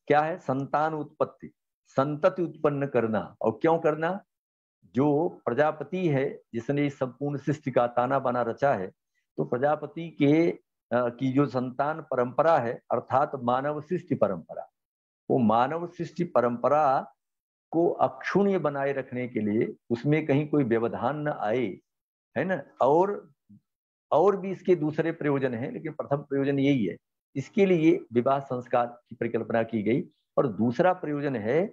क्या है? संतान उत्पत्ति, संतति उत्पन्न करना। और क्यों करना? जो प्रजापति है जिसने इस संपूर्ण सृष्टि का ताना बाना रचा है, तो प्रजापति के की जो संतान परंपरा है, अर्थात मानव सृष्टि परंपरा, वो मानव सृष्टि परंपरा को अक्षुण्य बनाए रखने के लिए, उसमें कहीं कोई व्यवधान न आए, है ना। और भी इसके दूसरे प्रयोजन हैं, लेकिन प्रथम प्रयोजन यही है। इसके लिए विवाह संस्कार की परिकल्पना की गई। और दूसरा प्रयोजन है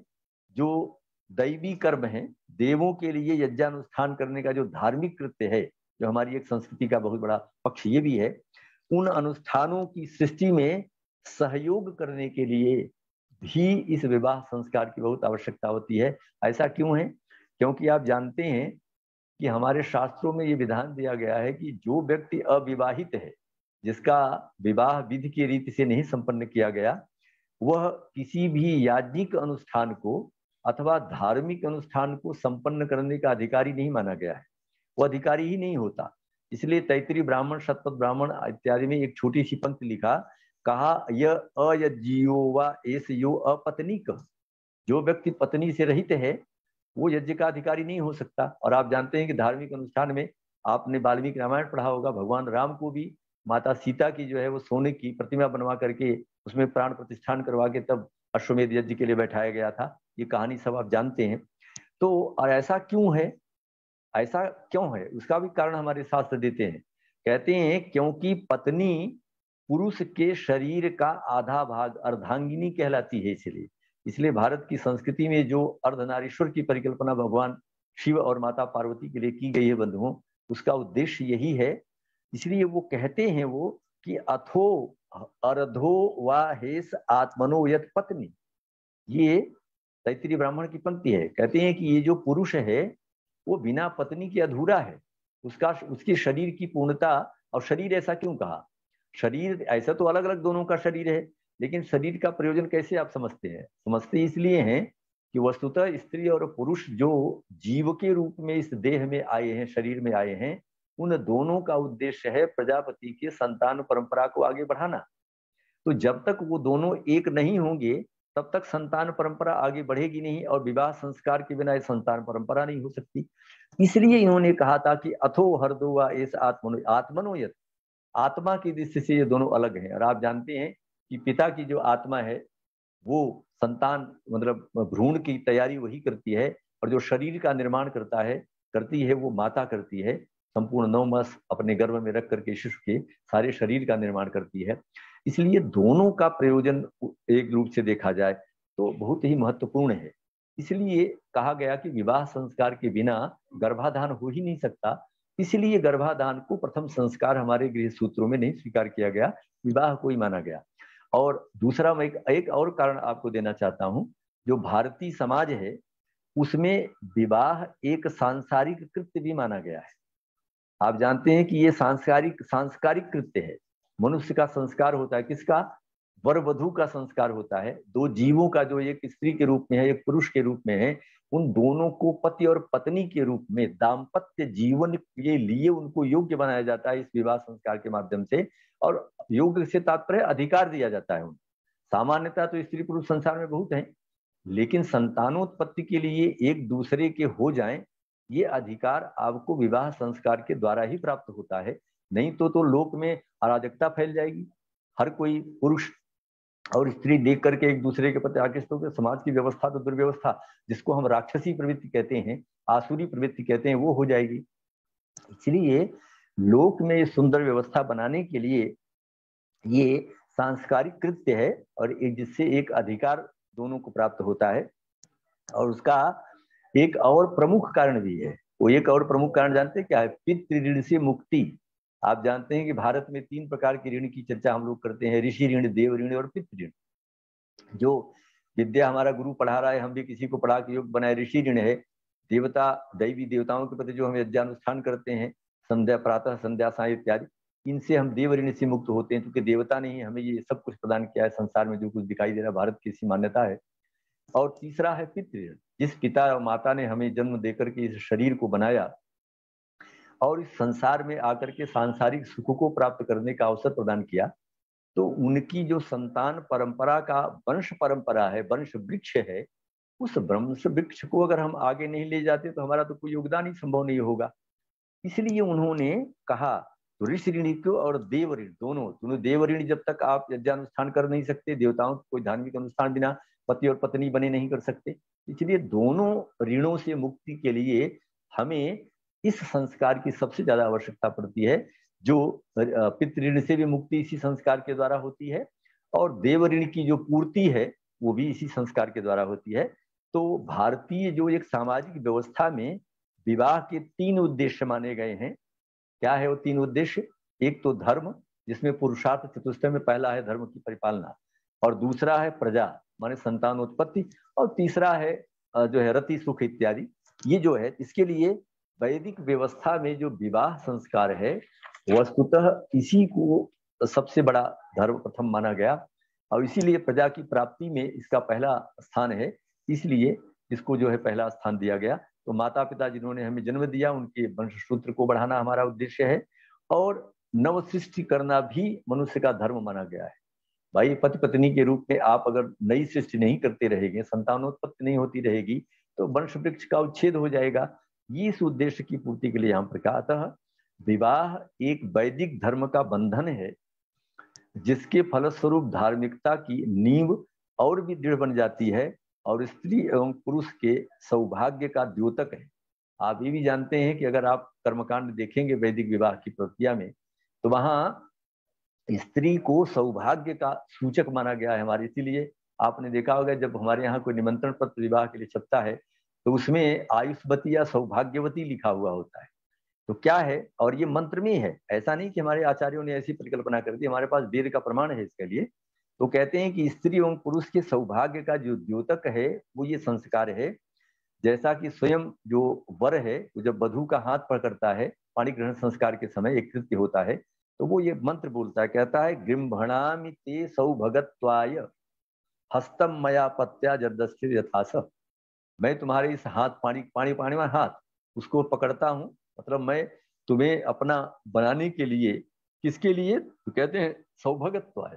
जो दैवी कर्म है, देवों के लिए यज्ञानुष्ठान करने का जो धार्मिक कृत्य है, जो हमारी एक संस्कृति का बहुत बड़ा पक्ष ये भी है, उन अनुष्ठानों की सृष्टि में सहयोग करने के लिए भी इस विवाह संस्कार की बहुत आवश्यकता होती है। ऐसा क्यों है? क्योंकि आप जानते हैं कि हमारे शास्त्रों में ये विधान दिया गया है कि जो व्यक्ति अविवाहित है, जिसका विवाह विधि की रीति से नहीं संपन्न किया गया, वह किसी भी याज्ञिक अनुष्ठान को अथवा धार्मिक अनुष्ठान को संपन्न करने का अधिकारी नहीं माना गया है, वो अधिकारी ही नहीं होता। इसलिए तैतरीय ब्राह्मण, शतपथ ब्राह्मण इत्यादि में एक छोटी सी पंक्ति लिखा, कहा य अयज्ञियो वा एस यो अपत्नीक, जो व्यक्ति पत्नी से रहित है वो यज्ञ का अधिकारी नहीं हो सकता। और आप जानते हैं कि धार्मिक अनुष्ठान में आपने वाल्मीकि रामायण पढ़ा होगा, भगवान राम को भी माता सीता की जो है वो सोने की प्रतिमा बनवा करके उसमें प्राण प्रतिष्ठान करवा के तब अश्वमेध यज्ञ के लिए बैठाया गया था। ये कहानी सब आप जानते हैं। तो और ऐसा क्यों है? ऐसा क्यों है उसका भी कारण हमारे शास्त्र देते हैं। कहते हैं क्योंकि पत्नी पुरुष के शरीर का आधा भाग अर्धांगिनी कहलाती है, इसलिए इसलिए भारत की संस्कृति में जो अर्धनारीश्वर की परिकल्पना भगवान शिव और माता पार्वती के लिए की गई है बंधुओं, उसका उद्देश्य यही है। इसलिए वो कहते हैं वो कि अथो अर्धो वा हेस आत्मनो यत पत्नी, ये तैत्तिरीय ब्राह्मण की पंक्ति है। कहते हैं कि ये जो पुरुष है वो बिना पत्नी के अधूरा है, उसके शरीर की पूर्णता। और शरीर ऐसा क्यों कहा? शरीर ऐसा तो अलग अलग दोनों का शरीर है, लेकिन शरीर का प्रयोजन कैसे आप समझते हैं? समझते इसलिए हैं कि वस्तुतः स्त्री और पुरुष जो जीव के रूप में इस देह में आए हैं, शरीर में आए हैं, उन दोनों का उद्देश्य है प्रजापति के संतान परंपरा को आगे बढ़ाना। तो जब तक वो दोनों एक नहीं होंगे तब तक संतान परंपरा आगे बढ़ेगी नहीं, और विवाह संस्कार के बिना संतान परंपरा नहीं हो सकती। इसलिए इन्होंने कहा था कि अथो हरदो वा एस आत्मनो यत, आत्मा की दृष्टि से ये दोनों अलग हैं। और आप जानते हैं कि पिता की जो आत्मा है वो संतान मतलब भ्रूण की तैयारी वही करती है, और जो शरीर का निर्माण करती है वो माता करती है। संपूर्ण 9 मास अपने गर्भ में रख करके शिशु के सारे शरीर का निर्माण करती है। इसलिए दोनों का प्रयोजन एक रूप से देखा जाए तो बहुत ही महत्वपूर्ण है। इसलिए कहा गया कि विवाह संस्कार के बिना गर्भाधान हो ही नहीं सकता। इसलिए गर्भाधान को प्रथम संस्कार हमारे गृह सूत्रों में नहीं स्वीकार किया गया, विवाह को ही माना गया। और दूसरा मैं एक और कारण आपको देना चाहता हूं, जो भारतीय समाज है उसमें विवाह एक सांसारिक कृत्य भी माना गया है। आप जानते हैं कि ये सांस्कारिक कृत्य है। मनुष्य का संस्कार होता है, किसका? वर वधू का संस्कार होता है। दो जीवों का, जो एक स्त्री के रूप में है एक पुरुष के रूप में है, उन दोनों को पति और पत्नी के रूप में दाम्पत्य जीवन के लिए उनको योग्य बनाया जाता है इस विवाह संस्कार के माध्यम से। और योग्य से तात्पर्य अधिकार दिया जाता है उन्हें। सामान्यतः तो स्त्री पुरुष संसार में बहुत हैं, लेकिन संतानोत्पत्ति के लिए एक दूसरे के हो जाएं, ये अधिकार आपको विवाह संस्कार के द्वारा ही प्राप्त होता है। नहीं तो लोक में अराजकता फैल जाएगी। हर कोई पुरुष और स्त्री देख करके एक दूसरे के प्रति आकृष्ट होकर समाज की व्यवस्था तो दुर्व्यवस्था, जिसको हम राक्षसी प्रवृत्ति कहते हैं, आसुरी प्रवृत्ति कहते हैं, वो हो जाएगी। इसलिए लोक में सुंदर व्यवस्था बनाने के लिए ये सांस्कारिक कृत्य है, और जिससे एक अधिकार दोनों को प्राप्त होता है। और उसका एक और प्रमुख कारण भी है। वो एक और प्रमुख कारण जानते हैं क्या है? पितृ ऋण से मुक्ति। आप जानते हैं कि भारत में 3 प्रकार की ऋण की चर्चा हम लोग करते हैं, ऋषि ऋण, देव ऋण और पितृ ऋण। जो विद्या हमारा गुरु पढ़ा रहा है, हम भी किसी को पढ़ा के योग बनाए, ऋषि ऋण है। देवता दैवी देवताओं के प्रति जो हम यज्ञानुष्ठान करते हैं, संध्या प्रातः संध्या साय इत्यादि, इनसे हम देव ऋण से मुक्त होते हैं, क्योंकि देवता ने ही हमें ये सब कुछ प्रदान किया है। संसार में जो कुछ दिखाई दे रहा है भारत की इसी मान्यता है। और तीसरा है पितृ ऋण, जिस पिता और माता ने हमें जन्म देकर के इस शरीर को बनाया और इस संसार में आकर के सांसारिक सुख को प्राप्त करने का अवसर प्रदान किया, तो उनकी जो संतान परंपरा का वंश परंपरा है, वंश वृक्ष है, उस वंश वृक्ष को अगर हम आगे नहीं ले जाते तो हमारा तो कोई योगदान ही संभव नहीं होगा। इसलिए उन्होंने कहा तो ऋषि ऋण को और देव ऋण दोनों देव ऋण, जब तक आप यज्ञानुष्ठान कर नहीं सकते, देवताओं को कोई धार्मिक अनुष्ठान बिना पति और पत्नी बने नहीं कर सकते। इसलिए दोनों ऋणों से मुक्ति के लिए हमें इस संस्कार की सबसे ज्यादा आवश्यकता पड़ती है। जो पितृ ऋण से भी मुक्ति इसी संस्कार के द्वारा होती है, और देव ऋण की जो पूर्ति है वो भी इसी संस्कार के द्वारा होती है। तो भारतीय जो एक सामाजिक व्यवस्था में विवाह के 3 उद्देश्य माने गए हैं। क्या है वो 3 उद्देश्य? एक तो धर्म, जिसमें पुरुषार्थ चतुष्टय में पहला है धर्म की परिपालना, और दूसरा है प्रजा माने संतानोत्पत्ति, और तीसरा है जो है रति सुख इत्यादि। ये जो है, इसके लिए वैदिक व्यवस्था में जो विवाह संस्कार है वस्तुतः इसी को सबसे बड़ा धर्म प्रथम माना गया, और इसीलिए प्रजा की प्राप्ति में इसका पहला स्थान है। इसलिए इसको जो है पहला स्थान दिया गया। तो माता पिता जिन्होंने हमें जन्म दिया, उनके वंशसूत्र को बढ़ाना हमारा उद्देश्य है, और नव सृष्टि करना भी मनुष्य का धर्म माना गया है। भाई पति पत्नी के रूप में आप अगर नई सृष्टि नहीं करते रहेंगे, संतानोत्पत्ति नहीं होती रहेगी, तो वंश वृक्ष का उच्छेद हो जाएगा। ये इस उद्देश्य की पूर्ति के लिए हम प्रकाशतः विवाह एक वैदिक धर्म का बंधन है, जिसके फलस्वरूप धार्मिकता की नींव और भी दृढ़ बन जाती है, और स्त्री एवं पुरुष के सौभाग्य का द्योतक है। आप ये भी जानते हैं कि अगर आप कर्मकांड देखेंगे वैदिक विवाह की प्रक्रिया में, तो वहां स्त्री को सौभाग्य का सूचक माना गया है हमारे। इसीलिए आपने देखा होगा जब हमारे यहाँ कोई निमंत्रण पत्र विवाह के लिए छपता है तो उसमें आयुष्वती या सौभाग्यवती लिखा हुआ होता है। तो क्या है, और ये मंत्र में है, ऐसा नहीं कि हमारे आचार्यों ने ऐसी परिकल्पना कर दी, हमारे पास वेद का प्रमाण है इसके लिए। तो कहते हैं कि स्त्री एवं पुरुष के सौभाग्य का जो द्योतक है वो ये संस्कार है। जैसा कि स्वयं जो वर है वो जब वधू का हाथ पकड़ता है पाणी ग्रहण संस्कार के समय, एक कृत्य होता है, तो वो ये मंत्र बोलता है, कहता है गृम्भणामि ते सौभगत्वाय हस्तम मया पत्या जर्दस्थिर यथास। मैं तुम्हारे इस हाथ पानी पानी पानी में हाथ उसको पकड़ता हूँ, मतलब मैं तुम्हें अपना बनाने के लिए, किसके लिए, तो कहते हैं सौभगत्वाय,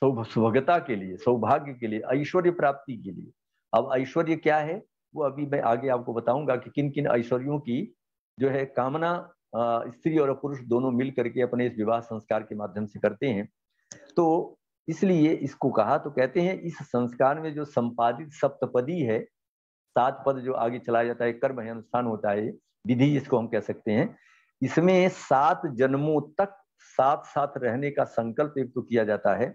सौभगता के लिए, सौभाग्य के लिए, ऐश्वर्य प्राप्ति के लिए। अब ऐश्वर्य क्या है वो अभी मैं आगे आपको बताऊंगा कि किन किन ऐश्वर्यों की जो है कामना स्त्री और पुरुष दोनों मिल करके अपने इस विवाह संस्कार के माध्यम से करते हैं। तो इसलिए इसको कहा, तो कहते हैं इस संस्कार में जो संपादित सप्तपदी है, 7 पद जो आगे चलाया जाता है, कर्म है, अनुष्ठान होता है, विधि जिसको हम कह सकते हैं, इसमें 7 जन्मों तक साथ साथ रहने का संकल्प एक तो किया जाता है,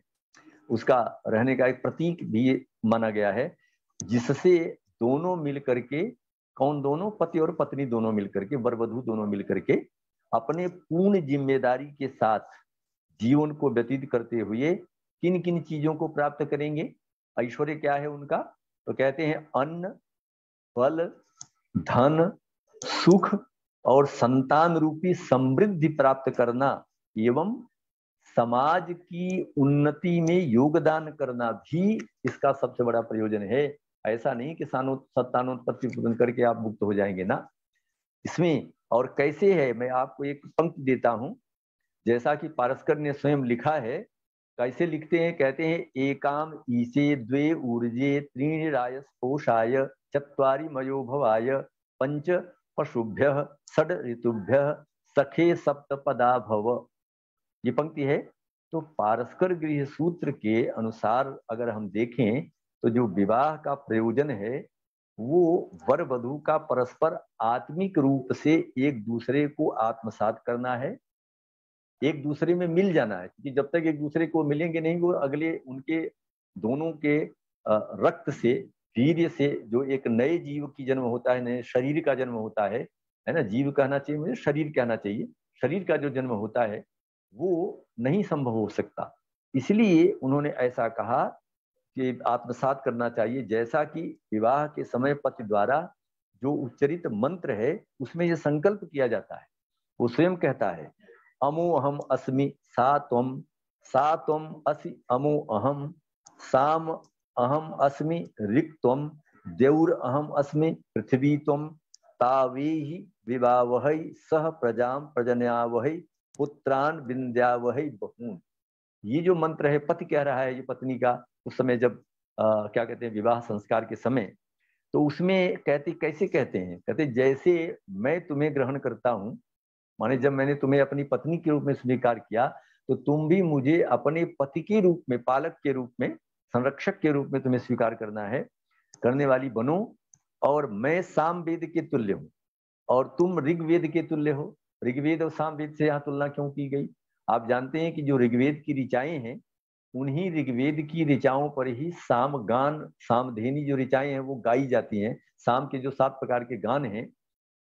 उसका रहने का एक प्रतीक भी माना गया है, जिससे दोनों मिल करके, कौन दोनों, पति और पत्नी दोनों मिल करके, वर वधू दोनों मिल करके अपने पूर्ण जिम्मेदारी के साथ जीवन को व्यतीत करते हुए किन किन चीजों को प्राप्त करेंगे। ऐश्वर्य क्या है उनका, तो कहते हैं अन्न, बल, धन, सुख और संतान रूपी समृद्धि प्राप्त करना एवं समाज की उन्नति में योगदान करना भी इसका सबसे बड़ा प्रयोजन है। ऐसा नहीं कि संतानोत्पत्ति पूर्ण करके आप मुक्त हो जाएंगे ना, इसमें और कैसे है, मैं आपको एक पंक्ति देता हूं, जैसा कि पारस्कर ने स्वयं लिखा है, कैसे लिखते हैं, कहते हैं एकाम ईसे द्वे ऊर्जे त्रीणि रायस पोषाय चत्वारि मयोभवाय पंच पशुभ्य षड ऋतुभ्य सखे सप्तपदा भव। ये पंक्ति है। तो पारस्कर गृह सूत्र के अनुसार अगर हम देखें तो जो विवाह का प्रयोजन है वो वर वधू का परस्पर आत्मिक रूप से एक दूसरे को आत्मसात करना है, एक दूसरे में मिल जाना है, क्योंकि जब तक एक दूसरे को मिलेंगे नहीं, वो अगले उनके दोनों के रक्त से, वीर्य से जो एक नए जीव की जन्म होता है, नए शरीर का जन्म होता है ना, जीव कहना चाहिए मुझे, शरीर कहना चाहिए, शरीर का जो जन्म होता है वो नहीं संभव हो सकता। इसलिए उन्होंने ऐसा कहा कि आत्मसात करना चाहिए, जैसा कि विवाह के समय पति द्वारा जो उच्चरित मंत्र है उसमें यह संकल्प किया जाता है। वो स्वयं कहता है अमो अहम अस्मि सा त्वम असि अमो अहम साम अहम अस्मि ऋक् त्वम देउर अहम अस्मि पृथ्वी त्वम तावेहि विवावहै सह प्रजाम प्रजन्यावहै पुत्रान विंध्यावहै बहून। ये जो मंत्र है पति कह रहा है ये पत्नी का, उस समय जब क्या कहते हैं विवाह संस्कार के समय, तो उसमें कहते कैसे कहते हैं, कहते जैसे मैं तुम्हें ग्रहण करता हूं, माने जब मैंने तुम्हें अपनी पत्नी के रूप में स्वीकार किया तो तुम भी मुझे अपने पति के रूप में, पालक के रूप में, संरक्षक के रूप में तुम्हें स्वीकार करना है, करने वाली बनो। और मैं साम वेद के तुल्य हूँ और तुम ऋग्वेद के तुल्य हो। ऋग्वेद और सामवेद से यहाँ तुलना क्यों की गई, आप जानते हैं कि जो ऋग्वेद की ऋचाएं हैं उन्हीं ऋग्वेद की ऋचाओं पर ही साम गान, सामधेनी जो ऋचाएं हैं वो गाई जाती हैं। साम के जो 7 प्रकार के गान हैं,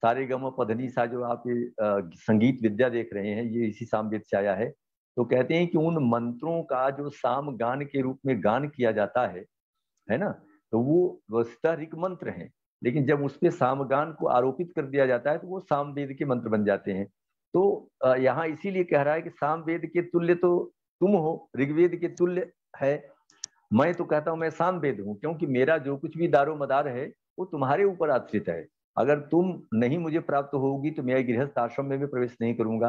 सारे गम पधनी सा, जो आप ये संगीत विद्या देख रहे हैं ये इसी सामवेद से आया है। तो कहते हैं कि उन मंत्रों का जो साम गान के रूप में गान किया जाता है ना, तो वो वस्तुतः ऋग मंत्र हैं, लेकिन जब उस पर सामगान को आरोपित कर दिया जाता है तो वो सामवेद के मंत्र बन जाते हैं। तो यहाँ इसीलिए कह रहा है कि सामवेद के तुल्य तो तुम हो, ऋग्वेद के तुल्य है। मैं तो कहता हूं मैं सामवेद हूं, क्योंकि मेरा जो कुछ भी दारो मदार है वो तुम्हारे ऊपर आश्रित है। अगर तुम नहीं मुझे प्राप्त होगी तो मैं गृहस्थ आश्रम में भी प्रवेश नहीं करूंगा,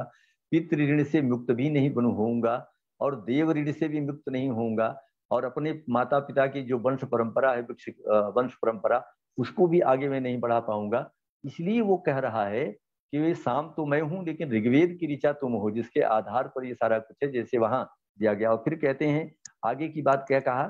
पितृ ऋण से मुक्त भी नहीं बन होऊंगा और देव ऋण से भी मुक्त नहीं होऊंगा, और अपने माता पिता की जो वंश परंपरा है, वंश परंपरा, उसको भी आगे मैं नहीं बढ़ा पाऊंगा। इसलिए वो कह रहा है कि वे साम तो मैं हूं लेकिन ऋग्वेद की ऋचा तुम हो, जिसके आधार पर ये सारा कुछ है, जैसे वहां दिया गया। और फिर कहते हैं आगे की बात क्या कहा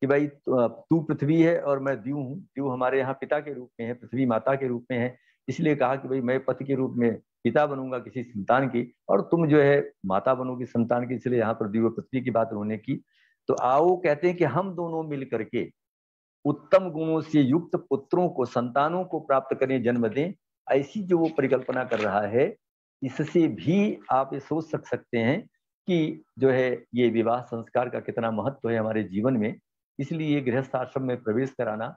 कि भाई तू पृथ्वी है और मैं द्यू हूँ। द्यू हमारे यहाँ पिता के रूप में है, पृथ्वी माता के रूप में है, इसलिए कहा कि भाई मैं पति के रूप में पिता बनूंगा किसी संतान की और तुम जो है माता बनोगी संतान की, इसलिए यहाँ पर द्यू पृथ्वी की बात होने की तो आओ कहते हैं कि हम दोनों मिल करके उत्तम गुणों से युक्त पुत्रों को, संतानों को प्राप्त करें, जन्म दें। ऐसी जो वो परिकल्पना कर रहा है, इससे भी आप ये सोच सकते हैं कि जो है ये विवाह संस्कार का कितना महत्व है हमारे जीवन में। इसलिए गृहस्थ आश्रम में प्रवेश कराना,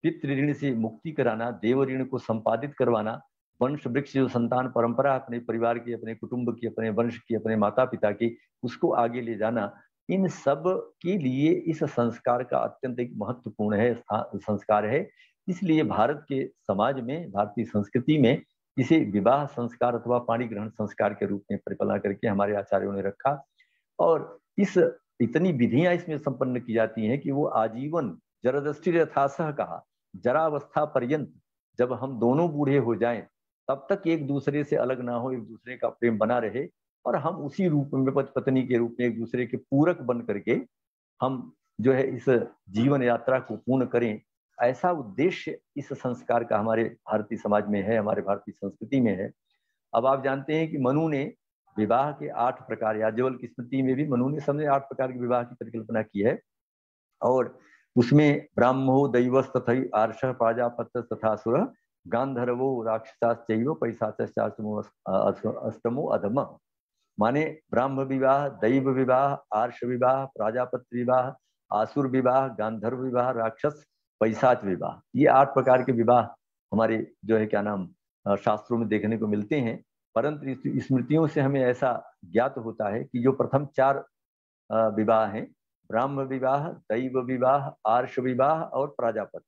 पितृ ऋण से मुक्ति कराना, देव ऋण को संपादित करवाना, वंश वृक्ष जो संतान परंपरा अपने परिवार की, अपने कुटुंब की, अपने वंश की, अपने माता पिता की, उसको आगे ले जाना, इन सब के लिए इस संस्कार का अत्यंत एक महत्वपूर्ण है संस्कार है। इसलिए भारत के समाज में, भारतीय संस्कृति में इसे विवाह संस्कार अथवा पाणी ग्रहण संस्कार के रूप में परिकल्पना करके हमारे आचार्यों ने रखा। और इस इतनी विधियां इसमें संपन्न की जाती हैं कि वो आजीवन जरदृष्टि यथासह कहा, जरावस्था पर्यंत, जब हम दोनों बूढ़े हो जाएं तब तक एक दूसरे से अलग ना हो, एक दूसरे का प्रेम बना रहे, और हम उसी रूप में पति पत्नी के रूप में एक दूसरे के पूरक बन करके हम जो है इस जीवन यात्रा को पूर्ण करें। ऐसा उद्देश्य इस संस्कार का हमारे भारतीय समाज में है, हमारे भारतीय संस्कृति में है। अब आप जानते हैं कि मनु ने विवाह के 8 प्रकार, याज्ञवल्क्य की स्मृति में भी मनु ने सबने 8 प्रकार के विवाह की परिकल्पना की है। और उसमें ब्राह्मो दैवस तथा आर्ष प्राजापत्य तथा सुर गांधर्वो राक्षसाश्चैव पैशाचश्चाष्टमो अष्टमो अधम। माने ब्राह्म विवाह, दैव विवाह, आर्ष विवाह, प्राजापत्य विवाह, आसुर विवाह, गांधर्व विवाह, राक्षस, पैशाच विवाह, ये 8 प्रकार के विवाह हमारे जो है क्या नाम शास्त्रों में देखने को मिलते हैं। परंतु स्मृतियों से हमें ऐसा ज्ञात होता है कि जो प्रथम 4 विवाह हैं, ब्राह्म विवाह, दैव विवाह, आर्ष विवाह और प्राजापत्य,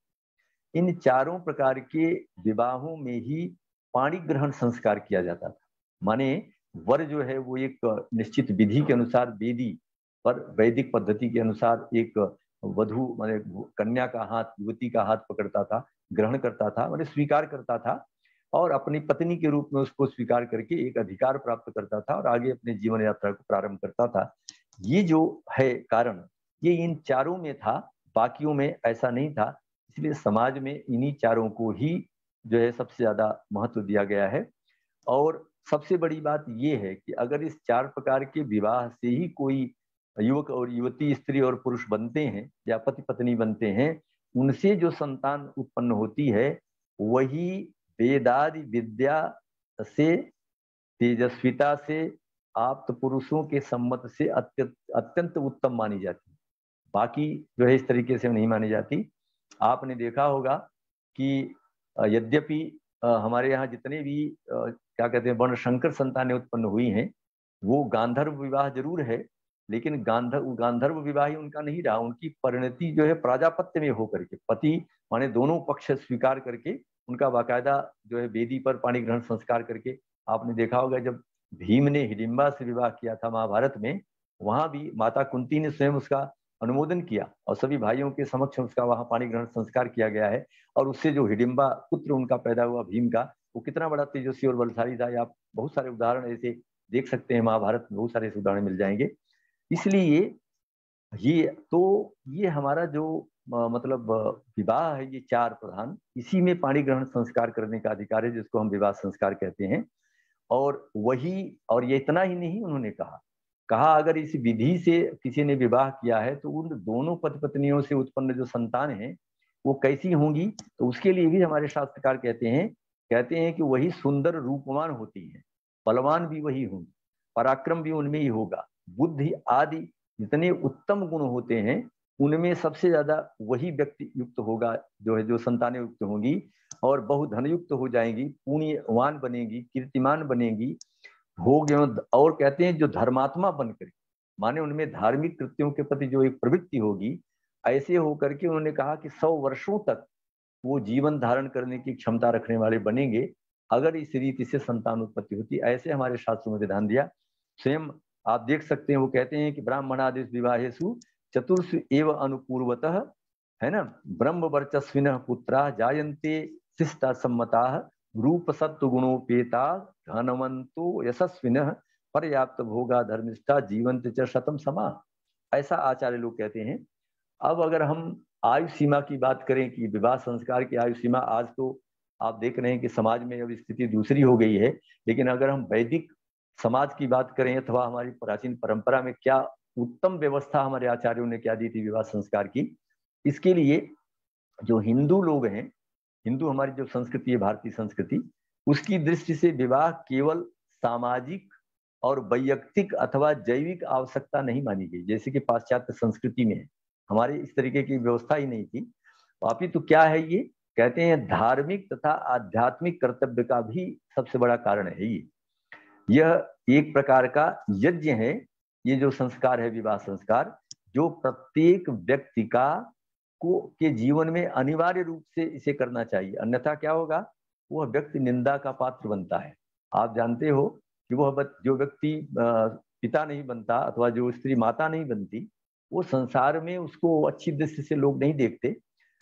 इन चारों प्रकार के विवाहों में ही पाणी ग्रहण संस्कार किया जाता था। माने वर जो है वो एक निश्चित विधि के अनुसार, वेदी पर वैदिक पद्धति के अनुसार एक वधु माने कन्या का हाथ, युवती का हाथ पकड़ता था, ग्रहण करता था, माने स्वीकार करता था, और अपनी पत्नी के रूप में उसको स्वीकार करके एक अधिकार प्राप्त करता था और आगे अपने जीवन यात्रा को प्रारंभ करता था। ये जो है कारण, ये इन चारों में था, बाकियों में ऐसा नहीं था। इसलिए समाज में इन्हीं चारों को ही जो है सबसे ज्यादा महत्व दिया गया है। और सबसे बड़ी बात यह है कि अगर इस 4 प्रकार के विवाह से ही कोई युवक और युवती, स्त्री और पुरुष बनते हैं या पति पत्नी बनते हैं, उनसे जो संतान उत्पन्न होती है वही वेदादि विद्या से, तेजस्विता से, आप्त पुरुषों के सम्मत से अत्यंत उत्तम मानी जाती है। बाकी जो है इस तरीके से नहीं मानी जाती। आपने देखा होगा कि यद्यपि हमारे यहाँ जितने भी क्या कहते हैं वर्णशंकर संतानें उत्पन्न हुई हैं, वो गांधर्व विवाह जरूर है, लेकिन गांधर्व विवाह ही उनका नहीं रहा। उनकी परिणति जो है प्राजापत्य में होकर के, पति माने दोनों पक्ष स्वीकार करके, उनका बाकायदा जो है वेदी पर पाणी ग्रहण संस्कार करके। आपने देखा होगा जब भीम ने हिडिंबा से विवाह किया था महाभारत में, वहां भी माता कुंती ने स्वयं उसका अनुमोदन किया और सभी भाइयों के समक्ष उसका वहां पाणी ग्रहण संस्कार किया गया है। और उससे जो हिडिंबा पुत्र उनका पैदा हुआ भीम का, वो कितना बड़ा तेजस्वी और बलशाली था। आप बहुत सारे उदाहरण ऐसे देख सकते हैं, महाभारत में बहुत सारे उदाहरण मिल जाएंगे। इसलिए ये हमारा जो मतलब विवाह है, ये 4 प्रधान, इसी में पाणी ग्रहण संस्कार करने का अधिकार है, जिसको हम विवाह संस्कार कहते हैं। और वही, और ये इतना ही नहीं, उन्होंने कहा अगर इस विधि से किसी ने विवाह किया है तो उन दोनों पति पत्नियों से उत्पन्न जो संतान है वो कैसी होंगी, तो उसके लिए भी हमारे शास्त्रकार कहते हैं कि वही सुंदर रूपवान होती है, बलवान भी वही होंगी, पराक्रम भी उनमें ही होगा, बुद्धि आदि जितने उत्तम गुण होते हैं उनमें सबसे ज्यादा वही व्यक्ति युक्त होगा, जो संतानें युक्त होंगी और बहुधन युक्त हो जाएंगी, पुण्यवान बनेगी, कीर्तिमान बनेगी, भोग एवं, और कहते हैं जो धर्मात्मा बनकर, माने उनमें धार्मिक कृत्यों के प्रति जो एक प्रवृत्ति होगी, ऐसे होकर के उन्होंने कहा कि 100 वर्षों तक वो जीवन धारण करने की क्षमता रखने वाले बनेंगे अगर इस रीति से संतान उत्पत्ति होती। ऐसे हमारे शास्त्रों में विधान दिया। स्वयं आप देख सकते हैं, वो कहते हैं कि ब्राह्मणादेश विवाहेषु चतुर्षु एव अनुपूर्वतः, है ना, ब्रह्म वर्चस्विनः पुत्रा जायन्ते शिष्टा सम्मताः रूप सत्व गुणोपेता धनवंतो यशस्विनः पर्याप्त भोगा धर्मिष्ठा जीवंत च शतम समा। ऐसा आचार्य लोग कहते हैं। अब अगर हम आयु सीमा की बात करें कि विवाह संस्कार की आयु सीमा, आज तो आप देख रहे हैं कि समाज में अब स्थिति दूसरी हो गई है, लेकिन अगर हम वैदिक समाज की बात करें अथवा हमारी प्राचीन परंपरा में क्या उत्तम व्यवस्था हमारे आचार्यों ने क्या दी थी विवाह संस्कार की। इसके लिए जो हिंदू लोग हैं, हिंदू हमारी जो संस्कृति है, भारतीय संस्कृति, उसकी दृष्टि से विवाह केवल सामाजिक और वैयक्तिक अथवा जैविक आवश्यकता नहीं मानी गई, जैसे कि पाश्चात्य संस्कृति में है। हमारे इस तरीके की व्यवस्था ही नहीं थी। अपितु क्या है ये, कहते हैं धार्मिक तथा आध्यात्मिक कर्तव्य का भी सबसे बड़ा कारण है ये। यह एक प्रकार का यज्ञ है, ये जो संस्कार है विवाह संस्कार, जो प्रत्येक व्यक्ति का के जीवन में अनिवार्य रूप से इसे करना चाहिए, अन्यथा क्या होगा, वह व्यक्ति निंदा का पात्र बनता है। आप जानते हो कि वह जो व्यक्ति पिता नहीं बनता अथवा जो स्त्री माता नहीं बनती, वो संसार में उसको अच्छी दृष्टि से लोग नहीं देखते।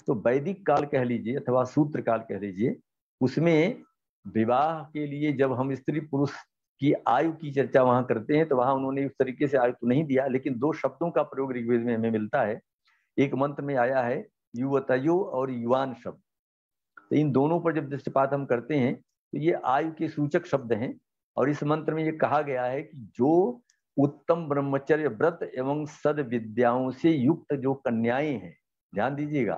तो वैदिक काल कह लीजिए अथवा सूत्र काल कह लीजिए, उसमें विवाह के लिए जब हम स्त्री पुरुष की आयु की चर्चा वहां करते हैं तो वहां उन्होंने उस तरीके से आयु तो नहीं दिया, लेकिन दो शब्दों का प्रयोग ऋग्वेद में हमें मिलता है। एक मंत्र में आया है युवतयो और युवान शब्द। तो इन दोनों पर जब दृष्टिपात हम करते हैं तो ये आयु के सूचक शब्द हैं। और इस मंत्र में ये कहा गया है कि जो उत्तम ब्रह्मचर्य व्रत एवं सद विद्याओं से युक्त जो कन्याएं हैं, ध्यान दीजिएगा,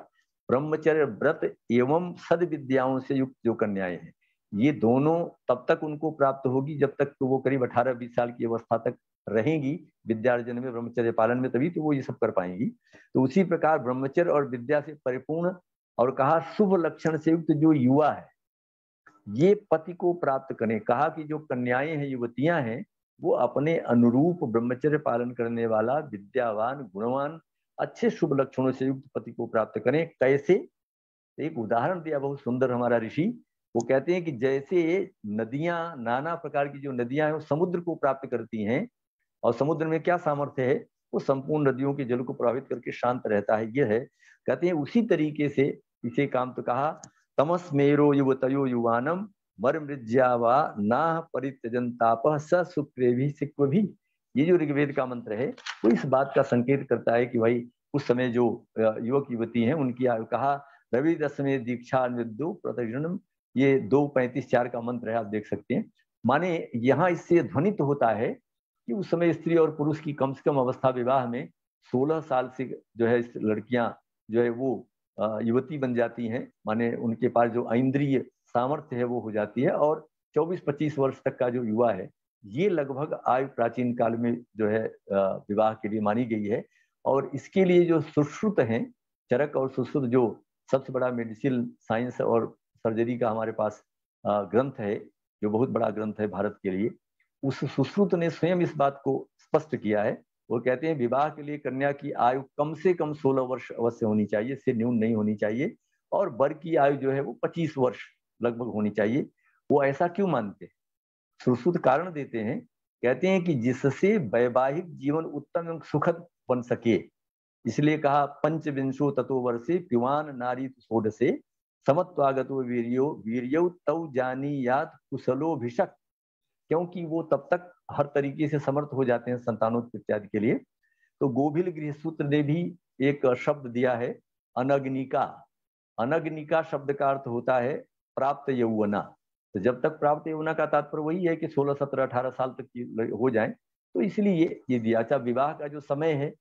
ब्रह्मचर्य व्रत एवं सद विद्याओं से युक्त जो कन्याएं हैं, ये दोनों तब तक उनको प्राप्त होगी जब तक तो वो करीब 18-20 साल की अवस्था तक रहेंगी विद्यार्जन में, ब्रह्मचर्य पालन में, तभी तो वो ये सब कर पाएंगी। तो उसी प्रकार ब्रह्मचर्य और विद्या से परिपूर्ण और कहा शुभ लक्षण से युक्त जो युवा है ये पति को प्राप्त करें। कहा कि जो कन्याएं हैं, युवतियां हैं, वो अपने अनुरूप ब्रह्मचर्य पालन करने वाला विद्यावान गुणवान अच्छे शुभ लक्षणों से युक्त पति को प्राप्त करें। कैसे, एक उदाहरण दिया बहुत सुंदर हमारा ऋषि। वो कहते हैं कि जैसे नदियां, नाना प्रकार की जो नदियां हैं वो समुद्र को प्राप्त करती हैं, और समुद्र में क्या सामर्थ्य है, वो संपूर्ण नदियों के जल को प्रभावित करके शांत रहता है, ये है। कहते हैं उसी तरीके से इसे काम तो कहा तमस्मेरो युवतयो युवानम मर मृज्या वा ना परित्यजन तापः स सुक्रेभि सिक्वभि। ये जो ऋग्वेद का मंत्र है वो इस बात का संकेत करता है कि भाई उस समय जो युवक युवती हैं उनकी आयु, कहा रवि दशमे दीक्षा विद्यु प्रतिजनम, ये 2:35-4 का मंत्र है, आप देख सकते हैं। माने यहाँ इससे ध्वनित होता है कि उस समय स्त्री और पुरुष की कम से कम अवस्था विवाह में 16 साल से जो है लड़कियां जो है वो युवती बन जाती हैं, माने उनके पास जो इंद्रिय सामर्थ्य है वो हो जाती है। और 24-25 वर्ष तक का जो युवा है, ये लगभग आयु प्राचीन काल में जो है विवाह के लिए मानी गई है। और इसके लिए जो सुश्रुत हैं, चरक और सुश्रुत, जो सबसे बड़ा मेडिसिन साइंस और सर्जरी का हमारे पास ग्रंथ है, जो बहुत बड़ा ग्रंथ है भारत के लिए, उस सुश्रुत ने स्वयं इस बात को स्पष्ट किया है। वो कहते हैं विवाह के लिए कन्या की आयु कम से कम 16 वर्ष अवश्य होनी चाहिए, इससे न्यून नहीं होनी चाहिए। और वर की आयु जो है वो 25 वर्ष लगभग होनी चाहिए। वो ऐसा क्यों मानते हैं, सुश्रुत कारण देते हैं। कहते हैं कि जिससे वैवाहिक जीवन उत्तम एवं सुखद बन सके, इसलिए कहा पंचविंशो ततो वर्षे पिवान नारी षोडशे समत्वागतो वीर्यो वीर्यो तौ जानीयात कुशलोभिषक। क्योंकि वो तब तक हर तरीके से समर्थ हो जाते हैं संतानोत्पत्ति इत्यादि के लिए। तो गोभिल गृह सूत्र ने भी एक शब्द दिया है अनग्निका। अनग्निका शब्द का अर्थ होता है प्राप्त यौवना। तो जब तक प्राप्त यौवना का तात्पर्य वही है कि 16, 17, 18 साल तक की हो जाए, तो इसलिए ये दिया। अच्छा, विवाह का जो समय है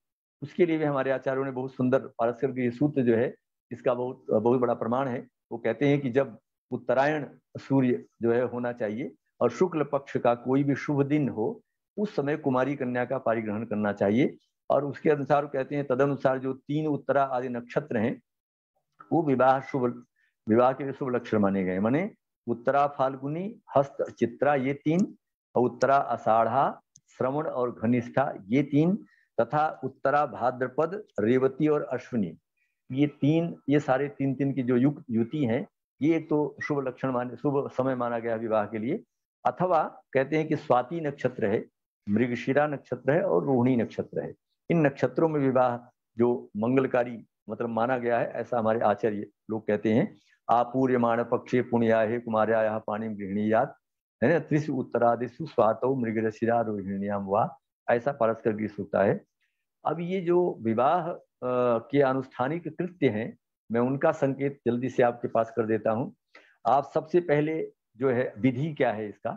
उसके लिए भी हमारे आचार्यों ने बहुत सुंदर, पारस्कर गृह सूत्र जो है इसका बहुत बहुत बड़ा प्रमाण है। वो कहते हैं कि जब उत्तरायण सूर्य जो है होना चाहिए और शुक्ल पक्ष का कोई भी शुभ दिन हो, उस समय कुमारी कन्या का पारिग्रहण करना चाहिए। और उसके अनुसार कहते हैं तदनुसार जो 3 उत्तरा आदि नक्षत्र हैं वो विवाह के लिए शुभ लक्षण माने गए। माने उत्तरा फाल्गुनी हस्त चित्रा ये 3, और उत्तरा आषाढ़ा श्रवण और घनिष्ठा ये 3, तथा उत्तरा भाद्रपद रेवती और अश्विनी ये 3, ये सारे 3 की जो युति हैं, ये एक तो शुभ लक्षण माने, शुभ समय माना गया विवाह के लिए। अथवा कहते हैं कि स्वाति नक्षत्र है, मृगशिरा नक्षत्र है और रोहिणी नक्षत्र है। इन नक्षत्रों में विवाह जो मंगलकारी मतलब माना गया है, ऐसा हमारे आचार्य लोग कहते हैं। आपूर्यमाण पक्षे पुण्याहे कुमार्याः पाणिं गृह्णीयात्, है ना, त्रिषु उत्तरादिषु स्वातौ मृगशिरा रोहिण्याम वा, ऐसा पारस्कर गृह सूत्र है। अब ये जो विवाह के अनुष्ठानिक कृत्य हैं, मैं उनका संकेत जल्दी से आपके पास कर देता हूं। आप सबसे पहले जो है विधि क्या है इसका,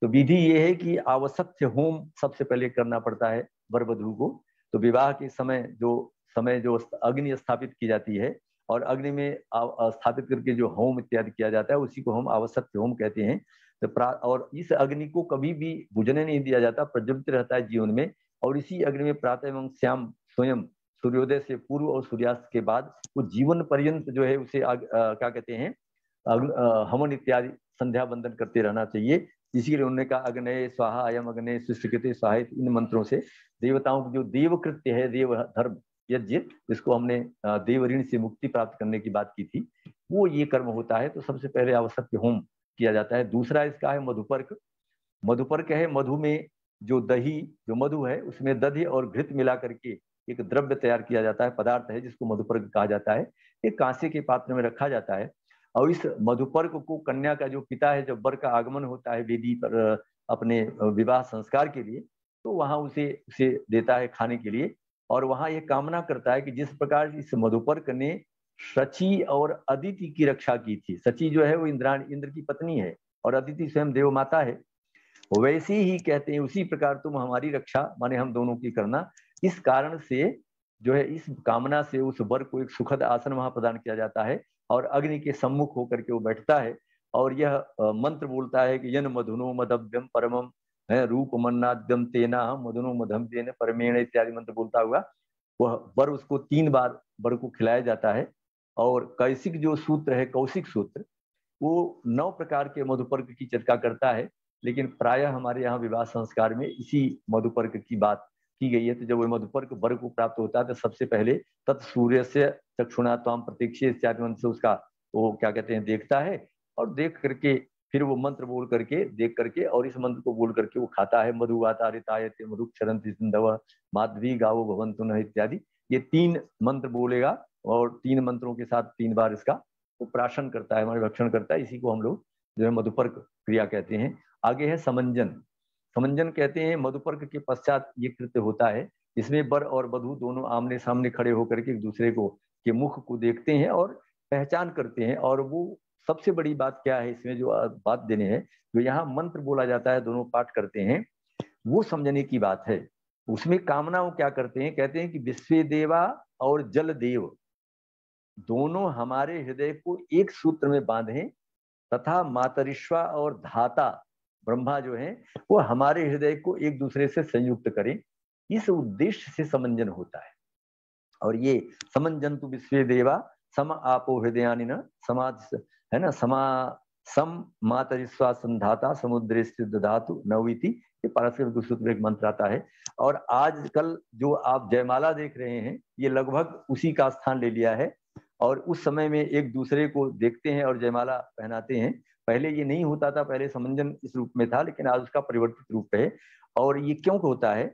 तो विधि ये है कि आवश्यक होम सबसे पहले करना पड़ता है वर वधू को। तो विवाह के समय जो अग्नि स्थापित की जाती है और अग्नि में स्थापित करके जो होम इत्यादि किया जाता है उसी को हम आवसत्य होम कहते हैं। तो और इस अग्नि को कभी भी बुझने नहीं दिया जाता, प्रज्वलित रहता है जीवन में। और इसी अग्नि में प्रातः एवं श्याम स्वयं सूर्योदय से पूर्व और सूर्यास्त के बाद वो जीवन पर्यंत जो है उसे क्या कहते हैं हवन इत्यादि संध्या बंदन करते रहना चाहिए। इसीलिए उन्होंने कहा अग्नये स्वाहा अयम अग्नये सुष्ठिकृते स्वाहा, इन मंत्रों से देवताओं की जो देव कृत्य है, देव धर्म यज्ञ, जिसको हमने देव ऋण से मुक्ति प्राप्त करने की बात की थी, वो ये कर्म होता है। तो सबसे पहले आवश्यक होम किया जाता है। दूसरा इसका है मधुपर्क। मधुपर्क है, मधु में जो दही जो मधु है उसमें दधि और घृत मिला करके एक द्रव्य तैयार किया जाता है, पदार्थ है जिसको मधुपर्क कहा जाता है। एक कांसे के पात्र में रखा जाता है और इस मधुपर्क को कन्या का जो पिता है, जब वर का आगमन होता है वेदी पर अपने विवाह संस्कार के लिए, तो वहां उसे देता है खाने के लिए। और वहां ये कामना करता है कि जिस प्रकार इस मधुपर्क ने शची और अदिति की रक्षा की थी, शची जो है वो इंद्र की पत्नी है और अदिति स्वयं देव माता है, वैसे ही कहते हैं उसी प्रकार तुम हमारी रक्षा माने हम दोनों की करना। इस कारण से जो है इस कामना से उस वर को एक सुखद आसन वहां प्रदान किया जाता है और अग्नि के सम्मुख होकर के वो बैठता है और यह मंत्र बोलता है कि यन मधुनो मदव्यम परमम है रूप मन्नाद्यम तेना मधुनो मधम तेन परमेण इत्यादि मंत्र बोलता हुआ वह वर उसको 3 बार वर को खिलाया जाता है। और कैसिक जो सूत्र है, कौशिक सूत्र, वो 9 प्रकार के मधुपर्क की चर्चा करता है, लेकिन प्रायः हमारे यहाँ विवाह संस्कार में इसी मधुपर्क की बात की गई है। तो जब वो मधुपर्क वर को प्राप्त होता है तो सबसे पहले तत्सूर्य से चक्षुणा त्वाम प्रतीक्षे इत्यादि मंत्र से उसका वो क्या कहते हैं देखता है और देख करके फिर वो मंत्र बोल करके देख करके और इस मंत्र को बोल करके वो खाता है। मधुवातारितायते मधुक्षरन्ति सिंधव माधवी गावो भवन्तु न इत्यादि, ये 3 मंत्र बोलेगा और 3 मंत्रों के साथ 3 बार इसका वो प्राशन करता है, हमारे भक्षण करता है। इसी को हम लोग जो है मधुपर्क क्रिया कहते हैं। आगे है समंजन। समंजन कहते हैं मधुपर्क के पश्चात ये कृत्य होता है, इसमें वर और वधू दोनों आमने सामने खड़े होकर के एक दूसरे को के मुख को देखते हैं और पहचान करते हैं। और वो सबसे बड़ी बात क्या है इसमें जो बात देने हैं, जो यहाँ मंत्र बोला जाता है, दोनों पाठ करते हैं, वो समझने की बात है। उसमें कामना वो क्या करते हैं, कहते हैं कि विश्व देवा और जल देव दोनों हमारे हृदय को एक सूत्र में बांधें तथा मातरिश्वा और धाता ब्रह्मा जो है वो हमारे हृदय को एक दूसरे से संयुक्त करें, इस उद्देश्य से समंजन होता है। और ये समंजंतु विश्वे देवा सम आपो हृदयानिन समाज है ना, सम मातरिस्वा संधाता समुद्रे दधातु नवीति, ये पारस्परिक सूत्र एक मंत्र आता है। और आजकल जो आप जयमाला देख रहे हैं ये लगभग उसी का स्थान ले लिया है और उस समय में एक दूसरे को देखते हैं और जयमाला पहनाते हैं। पहले ये नहीं होता था, पहले समंजन इस रूप में था, लेकिन आज उसका परिवर्तित रूप है। और ये क्यों होता है,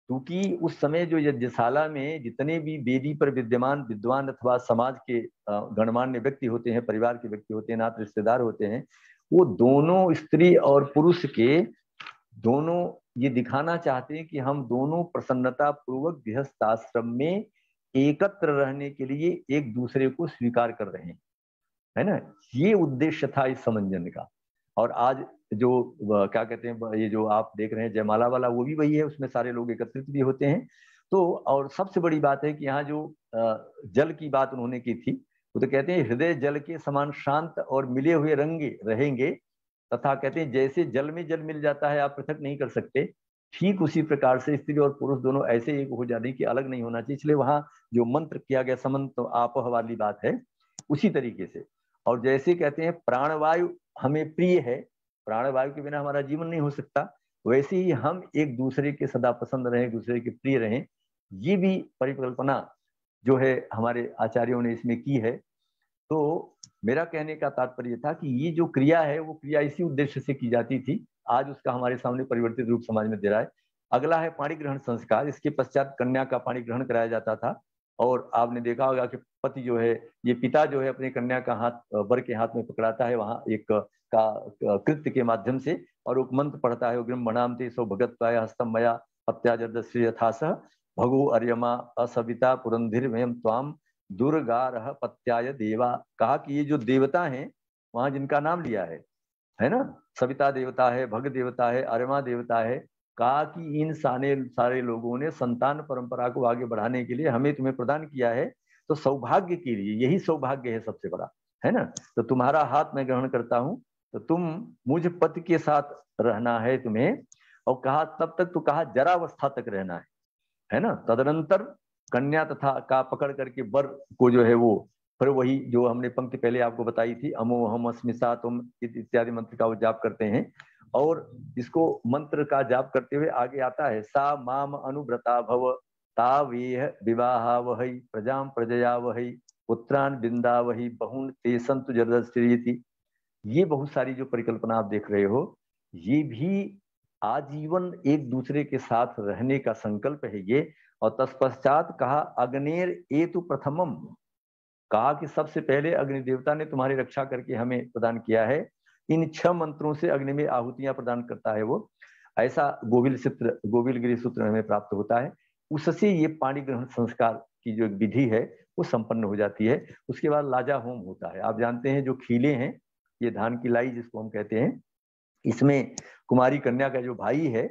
क्योंकि उस समय जो यज्ञशाला में जितने भी वेदी पर विद्यमान विद्वान अथवा समाज के गणमान्य व्यक्ति होते हैं, परिवार के व्यक्ति होते हैं, नात रिश्तेदार होते हैं, वो दोनों स्त्री और पुरुष के दोनों ये दिखाना चाहते हैं कि हम दोनों प्रसन्नता पूर्वक गृहस्थ आश्रम में एकत्र रहने के लिए एक दूसरे को स्वीकार कर रहे हैं, है ना। ये उद्देश्य था इस समंजन का। और आज जो क्या कहते हैं ये जो आप देख रहे हैं जयमाला वाला, वो भी वही है, उसमें सारे लोग एकत्रित भी होते हैं। तो और सबसे बड़ी बात है कि यहाँ जो जल की बात उन्होंने की थी, वो तो कहते हैं हृदय जल के समान शांत और मिले हुए रंगे रहेंगे, तथा कहते हैं जैसे जल में जल मिल जाता है आप पृथक नहीं कर सकते, ठीक उसी प्रकार से स्त्री और पुरुष दोनों ऐसे एक हो जाने की अलग नहीं होना चाहिए। इसलिए वहां जो मंत्र किया गया समंत आप वाली बात है उसी तरीके से। और जैसे कहते हैं प्राणवायु हमें प्रिय है, प्राणवायु के बिना हमारा जीवन नहीं हो सकता, वैसे ही हम एक दूसरे के सदा पसंद रहें, एक दूसरे के प्रिय रहें, ये भी परिकल्पना जो है हमारे आचार्यों ने इसमें की है। तो मेरा कहने का तात्पर्य था कि ये जो क्रिया है वो क्रिया इसी उद्देश्य से की जाती थी, आज उसका हमारे सामने परिवर्तित रूप समाज में दे रहा है। अगला है पाणी ग्रहण संस्कार। इसके पश्चात कन्या का पाणी ग्रहण कराया जाता था और आपने देखा होगा कि पति जो है, ये पिता जो है अपनी कन्या का हाथ वर के हाथ में पकड़ाता है वहां एक का कृत्य के माध्यम से और एक मंत्र पढ़ता है, उग्रम मनामते सो भगत्वाय हस्तम मया पत्याजर्दश्री यथासह भगो अर्यमा असविता पुरंधिर मयम त्वाम दुर्गा रह पत्याय देवा। कहा कि ये जो देवता हैं वहां जिनका नाम लिया है ना, सविता देवता है, भग देवता है, अर्यमा देवता है, कहा कि इन सारे लोगों ने संतान परंपरा को आगे बढ़ाने के लिए हमें तुम्हें प्रदान किया है, तो सौभाग्य के लिए यही सौभाग्य है सबसे बड़ा, है ना। तो तुम्हारा हाथ मैं ग्रहण करता हूँ, तो तुम मुझ पति के साथ रहना है तुम्हें। और कहा तब तक तो कहा जरावस्था तक रहना है ना। तदनंतर कन्या तथा का पकड़ करके वर को जो है वो फिर वही जो हमने पंक्ति पहले आपको बताई थी, अमोहम अस्मिता तुम इत्यादि मंत्र का वो जाप करते हैं। और इसको मंत्र का जाप करते हुए आगे आता है, सा माम अनुव्रता भव तावेह विवाहा वही प्रजाम प्रजया वही पुत्रान बिंदा वही बहुन ते संतु जरदस्त्री। ये बहुत सारी जो परिकल्पना आप देख रहे हो, ये भी आजीवन एक दूसरे के साथ रहने का संकल्प है ये। और तत्पश्चात कहा अग्नेर एतु प्रथमम, कहा कि सबसे पहले अग्नि देवता ने तुम्हारी रक्षा करके हमें प्रदान किया है। इन 6 मंत्रों से अग्नि में आहुतियां प्रदान करता है वो, ऐसा गोविलगिरी सूत्र हमें प्राप्त होता है। उससे ये पाणी ग्रहण संस्कार की जो विधि है वो संपन्न हो जाती है। उसके बाद लाजा होम होता है। आप जानते हैं जो खीले हैं, ये धान की लाई जिसको हम कहते हैं, इसमें कुमारी कन्या का जो भाई है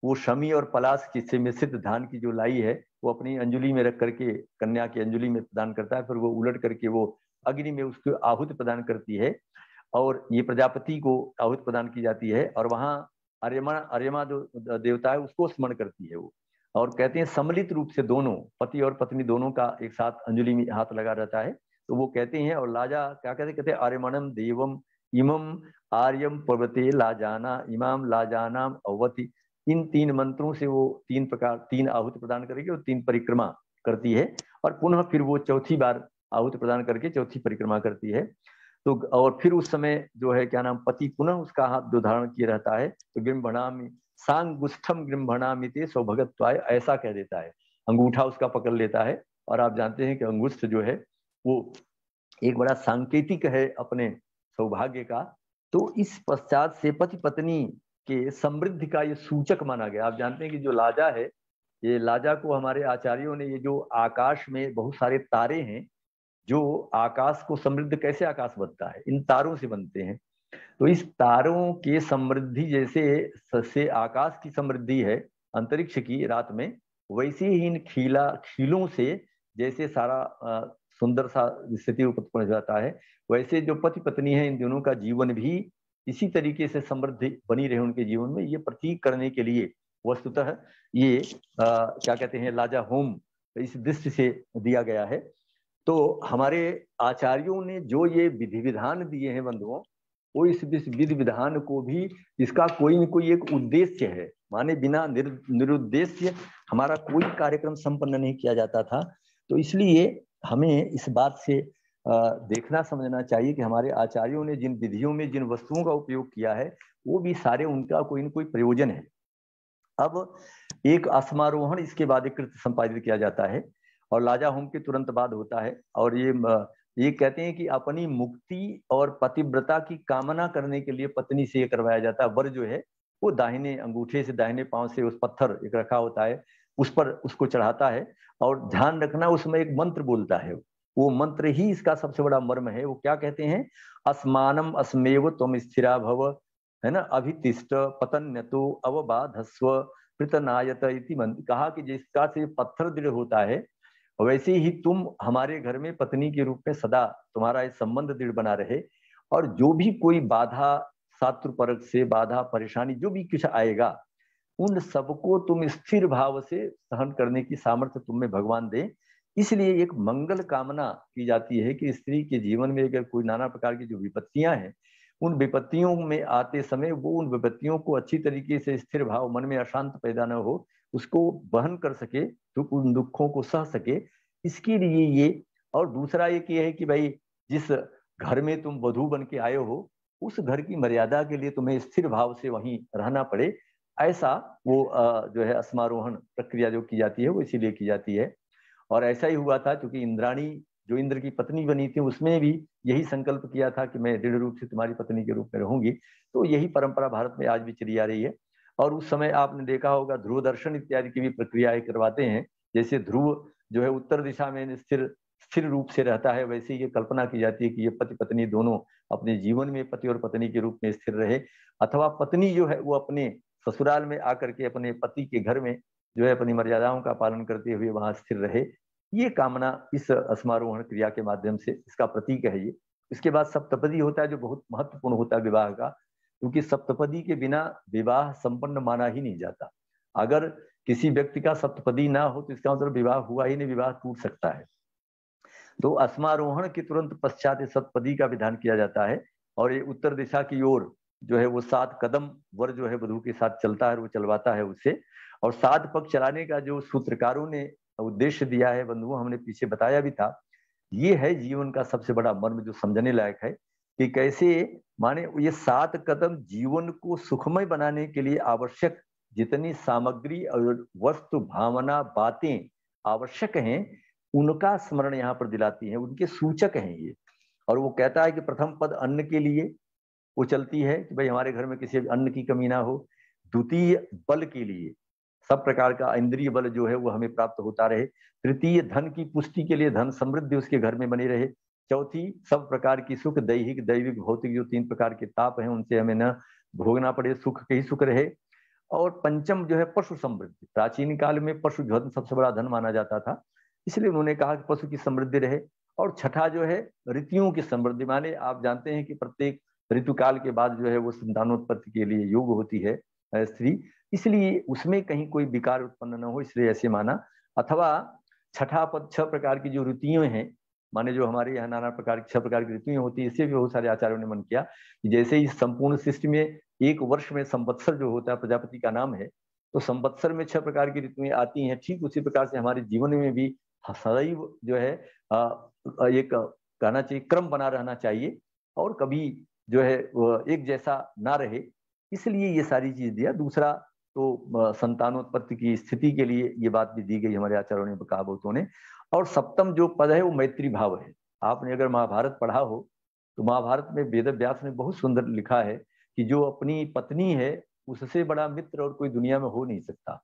वो शमी और पलाश की से मिश्रित धान की जो लाई है वो अपनी अंजुली में रख करके कन्या की अंजुली में प्रदान करता है। फिर वो उलट करके वो अग्नि में उसको आहुति प्रदान करती है, और ये प्रजापति को आहुति प्रदान की जाती है। और वहां अर्यमा जो देवता है उसको स्मरण करती है वो। और कहते हैं सम्मिलित रूप से दोनों पति और पत्नी दोनों का एक साथ अंजुली में हाथ लगा रहता है, तो वो कहते हैं। और लाजा क्या कहते हैं, आर्यमणम देवम इमम आर्यम पर्वते लाजाना इमाम लाजानाम अवति। इन 3 मंत्रों से वो 3 आहुति प्रदान करेगी और 3 परिक्रमा करती है। और पुनः फिर वो चौथी बार आहुति प्रदान करके चौथी परिक्रमा करती है। तो और फिर उस समय जो है क्या नाम, पति पुनः उसका हाथ जो धारण किए रहता है, तो गृम्भणामि सांगुष्ठम गृम्भणामिते सौभगत्वाय, ऐसा कह देता है, अंगूठा उसका पकड़ लेता है। और आप जानते हैं कि अंगुष्ठ जो है वो एक बड़ा सांकेतिक है अपने सौभाग्य का। तो इस पश्चात से पति पत्नी के समृद्धि का ये सूचक माना गया। आप जानते हैं कि जो लाजा है, ये लाजा को हमारे आचार्यों ने, ये जो आकाश में बहुत सारे तारे हैं, जो आकाश को समृद्ध कैसे आकाश बनता है, इन तारों से बनते हैं। तो इस तारों की समृद्धि जैसे से आकाश की समृद्धि है अंतरिक्ष की रात में, वैसे ही इन खीलों से जैसे सारा सुंदर सा स्थिति उत्पन्न हो जाता है, वैसे जो पति पत्नी है इन दोनों का जीवन भी इसी तरीके से समृद्धि बनी रहे उनके जीवन में, ये प्रतीक करने के लिए वस्तुतः ये क्या कहते हैं, लाजा होम इस दृष्टि से दिया गया है। तो हमारे आचार्यों ने जो ये विधि विधान दिए हैं बंधुओं, वो इस विधि विधान को भी, इसका कोई न कोई एक उद्देश्य है, माने बिना निरुद्देश्य हमारा कोई कार्यक्रम संपन्न नहीं किया जाता था। तो इसलिए हमें इस बात से देखना समझना चाहिए कि हमारे आचार्यों ने जिन विधियों में जिन वस्तुओं का उपयोग किया है वो भी सारे उनका कोई न कोई प्रयोजन है। अब एक अस्मारोहण इसके बाद एक कृत्य संपादित किया जाता है और लाजा होम के तुरंत बाद होता है। और ये कहते हैं कि अपनी मुक्ति और पतिव्रता की कामना करने के लिए पत्नी से ये करवाया जाता है। वर जो है वो दाहिने अंगूठे से दाहिने पांव से उस पत्थर एक रखा होता है उस पर उसको चढ़ाता है, और ध्यान रखना उसमें एक मंत्र बोलता है, वो मंत्र ही इसका सबसे बड़ा मर्म है। वो क्या कहते हैं, अस्मानम अस्मेव तुम स्थिरा भव, है ना, अभितिष्ठ पतन्यतो अवबाधस्व पृतनायत इति मंत्र। कहा कि जिसका से पत्थर दृढ़ होता है वैसे ही तुम हमारे घर में पत्नी के रूप में सदा तुम्हारा ये संबंध दृढ़ बना रहे, और जो भी कोई बाधा शत्रु परक से बाधा परेशानी जो भी कुछ आएगा उन सबको तुम स्थिर भाव से सहन करने की सामर्थ्य तुम में भगवान दे। इसलिए एक मंगल कामना की जाती है कि स्त्री के जीवन में अगर कोई नाना प्रकार की जो विपत्तियां हैं, उन विपत्तियों में आते समय वो उन विपत्तियों को अच्छी तरीके से स्थिर भाव, मन में अशांत पैदा न हो, उसको वहन कर सके, उन दुखों को सह सके, इसके लिए ये। और दूसरा एक ये है कि भाई जिस घर में तुम वधू बन के आए हो उस घर की मर्यादा के लिए तुम्हें स्थिर भाव से वहीं रहना पड़े, ऐसा वो जो है अस्मारोहण प्रक्रिया जो की जाती है वो इसीलिए की जाती है। और ऐसा ही हुआ था क्योंकि इंद्राणी जो इंद्र की पत्नी बनी थी उसमें भी यही संकल्प किया था कि मैं दृढ़ रूप से तुम्हारी पत्नी के रूप में रहूंगी। तो यही परंपरा भारत में आज भी चली आ रही है। और उस समय आपने देखा होगा ध्रुव दर्शन इत्यादि की भी प्रक्रियाएं करवाते हैं। जैसे ध्रुव जो है उत्तर दिशा में स्थिर रूप से रहता है, वैसे ये कल्पना की जाती है कि ये पति पत्नी दोनों अपने जीवन में पति और पत्नी के रूप में स्थिर रहे, अथवा पत्नी जो है वो अपने ससुराल में आकर के अपने पति के घर में जो है अपनी मर्यादाओं का पालन करते हुए वहां स्थिर रहे। ये कामना इस अस्मारोहण क्रिया के माध्यम से इसका प्रतीक है ये। इसके बाद सप्तपदी होता है जो बहुत महत्वपूर्ण होता है विवाह का, क्योंकि सप्तपदी के बिना विवाह संपन्न माना ही नहीं जाता। अगर किसी व्यक्ति का सप्तपदी ना हो तो इसका मतलब विवाह हुआ ही नहीं, विवाह टूट सकता है। तो अस्मारोहण के तुरंत पश्चात सप्तपदी का विधान किया जाता है और ये उत्तर दिशा की ओर जो है वो 7 कदम वर जो है वधू के साथ चलता है, वो चलवाता है उससे। और 7 पग चलाने का जो सूत्रकारों ने उद्देश्य दिया है बंधुओं, हमने पीछे बताया भी था, ये है जीवन का सबसे बड़ा मर्म जो समझने लायक है कि कैसे माने ये 7 कदम जीवन को सुखमय बनाने के लिए आवश्यक जितनी सामग्री और वस्तु भावना बातें आवश्यक हैं उनका स्मरण यहाँ पर दिलाती है, उनके सूचक हैं ये। और वो कहता है कि प्रथम पद अन्न के लिए वो चलती है कि भाई हमारे घर में किसी अन्न की कमी ना हो। द्वितीय बल के लिए, सब प्रकार का इंद्रिय बल जो है वो हमें प्राप्त होता रहे। तृतीय धन की पुष्टि के लिए, धन समृद्धि उसके घर में बनी रहे। चौथी सब प्रकार की सुख, दैहिक दैविक भौतिक जो 3 प्रकार के ताप हैं उनसे हमें न भोगना पड़े, सुख के ही सुख रहे। और पंचम जो है पशु समृद्धि, प्राचीन काल में पशु धन सबसे बड़ा धन माना जाता था, इसलिए उन्होंने कहा कि पशु की समृद्धि रहे। और छठा जो है ऋतुओं की समृद्धि, माने आप जानते हैं कि प्रत्येक ऋतुकाल के बाद जो है वो संतानोत्पत्ति के लिए योग होती है स्त्री, इसलिए उसमें कहीं कोई विकार उत्पन्न न हो, इसलिए ऐसे माना। अथवा छठा पद 6 प्रकार की जो ऋतुएं हैं, माने जो हमारे यहाँ नाना प्रकार की 6 प्रकार की ऋतुएं होती है, इससे भी बहुत सारे आचार्यों ने मन किया कि जैसे इस संपूर्ण सृष्टि में एक वर्ष में संवत्सर जो होता है प्रजापति का नाम है, तो संवत्सर में 6 प्रकार की ऋतुएं आती हैं। ठीक उसी प्रकार से हमारे जीवन में भी सदैव जो है एक कहना चाहिए क्रम बना रहना चाहिए और कभी जो है एक जैसा ना रहे, इसलिए ये सारी चीज दिया। दूसरा तो संतानोत्पत्ति की स्थिति के लिए ये बात भी दी गई हमारे आचार्यों ने, कहावतों ने। और सप्तम जो पद है वो मैत्री भाव है। आपने अगर महाभारत पढ़ा हो तो महाभारत में वेद व्यास ने बहुत सुंदर लिखा है कि जो अपनी पत्नी है उससे बड़ा मित्र और कोई दुनिया में हो नहीं सकता।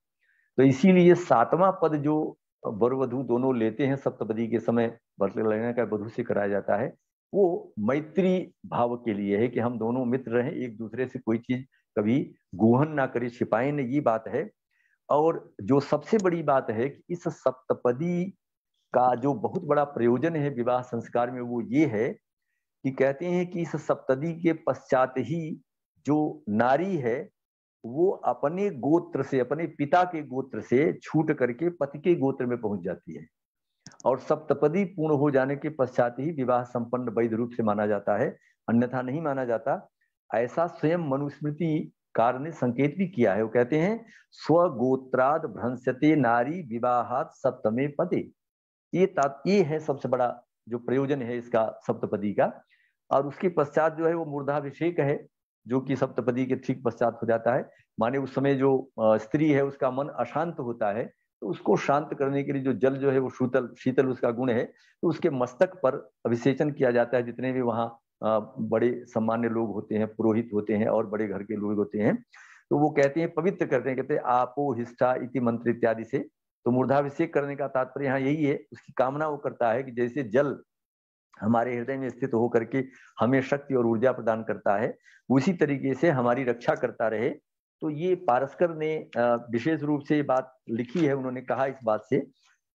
तो इसीलिए 7वां पद जो वर वधू दोनों लेते हैं सप्तपदी के समय, बरले लेने का वधू से कराया जाता है, वो मैत्री भाव के लिए है कि हम दोनों मित्र रहें, एक दूसरे से कोई चीज कभी गुहन ना करे, छिपाए न, ये बात है। और जो सबसे बड़ी बात है कि इस सप्तपदी का जो बहुत बड़ा प्रयोजन है विवाह संस्कार में वो ये है कि कहते हैं कि इस सप्तदी के पश्चात ही जो नारी है वो अपने गोत्र से, अपने पिता के गोत्र से छूट करके पति के गोत्र में पहुंच जाती है। और सप्तपदी पूर्ण हो जाने के पश्चात ही विवाह संपन्न वैध रूप से माना जाता है, अन्यथा नहीं माना जाता। ऐसा स्वयं मनुस्मृति कार ने संकेत भी किया है। वो कहते हैं स्वगोत्राद भ्रंशते नारी विवाहात सप्तमे पदे। ये है सबसे बड़ा जो प्रयोजन है इसका सप्तपदी का। और उसके पश्चात जो है वो मूर्धाभिषेक है, जो कि सप्तपदी के ठीक पश्चात हो जाता है। माने उस समय जो स्त्री है उसका मन अशांत होता है, तो उसको शांत करने के लिए जो जल जो है वो शीतल उसका गुण है, तो उसके मस्तक पर अभिषेचन किया जाता है। जितने भी वहाँ बड़े सम्मान्य लोग होते हैं, पुरोहित होते हैं और बड़े घर के लोग होते हैं, तो वो कहते हैं पवित्र करते हैं, कहते हैं आपो हिष्ठा इति मंत्र इत्यादि से। तो मूर्धाभिषेक करने का तात्पर्य यहाँ यही है, उसकी कामना वो करता है कि जैसे जल हमारे हृदय में स्थित होकर के हमें शक्ति और ऊर्जा प्रदान करता है, उसी तरीके से हमारी रक्षा करता रहे। तो ये पारस्कर ने विशेष रूप से ये बात लिखी है। उन्होंने कहा इस बात से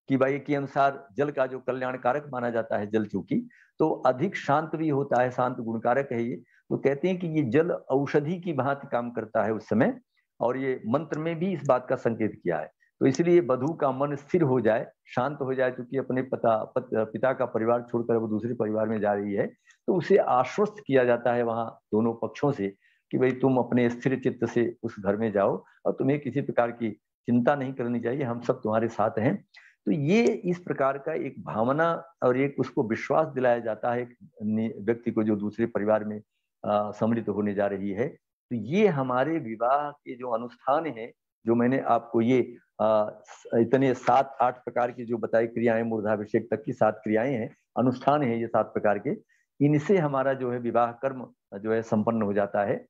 कि भाई के अनुसार जल का जो कल्याणकारक माना जाता है, जल चूंकि तो अधिक शांत भी होता है, शांत गुणकारक है ये। तो कहते हैं कि ये जल औषधि की भांति काम करता है उस समय, और ये मंत्र में भी इस बात का संकेत किया है। तो इसलिए वधू का मन स्थिर हो जाए, शांत हो जाए, क्योंकि अपने पिता का परिवार छोड़कर वो दूसरे परिवार में जा रही है, तो उसे आश्वस्त किया जाता है वहां दोनों पक्षों से कि भाई तुम अपने स्थिर चित्त से उस घर में जाओ और तुम्हें किसी प्रकार की चिंता नहीं करनी चाहिए, हम सब तुम्हारे साथ हैं। तो ये इस प्रकार का एक भावना और एक उसको विश्वास दिलाया जाता है व्यक्ति को जो दूसरे परिवार में सम्मिलित होने जा रही है। तो ये हमारे विवाह के जो अनुष्ठान है, जो मैंने आपको ये इतने 7-8 प्रकार की जो बताई क्रियाएं, मूर्धाभिषेक तक की 7 क्रियाएं हैं, अनुष्ठान है ये 7 प्रकार के, इनसे हमारा जो है विवाह कर्म जो है संपन्न हो जाता है।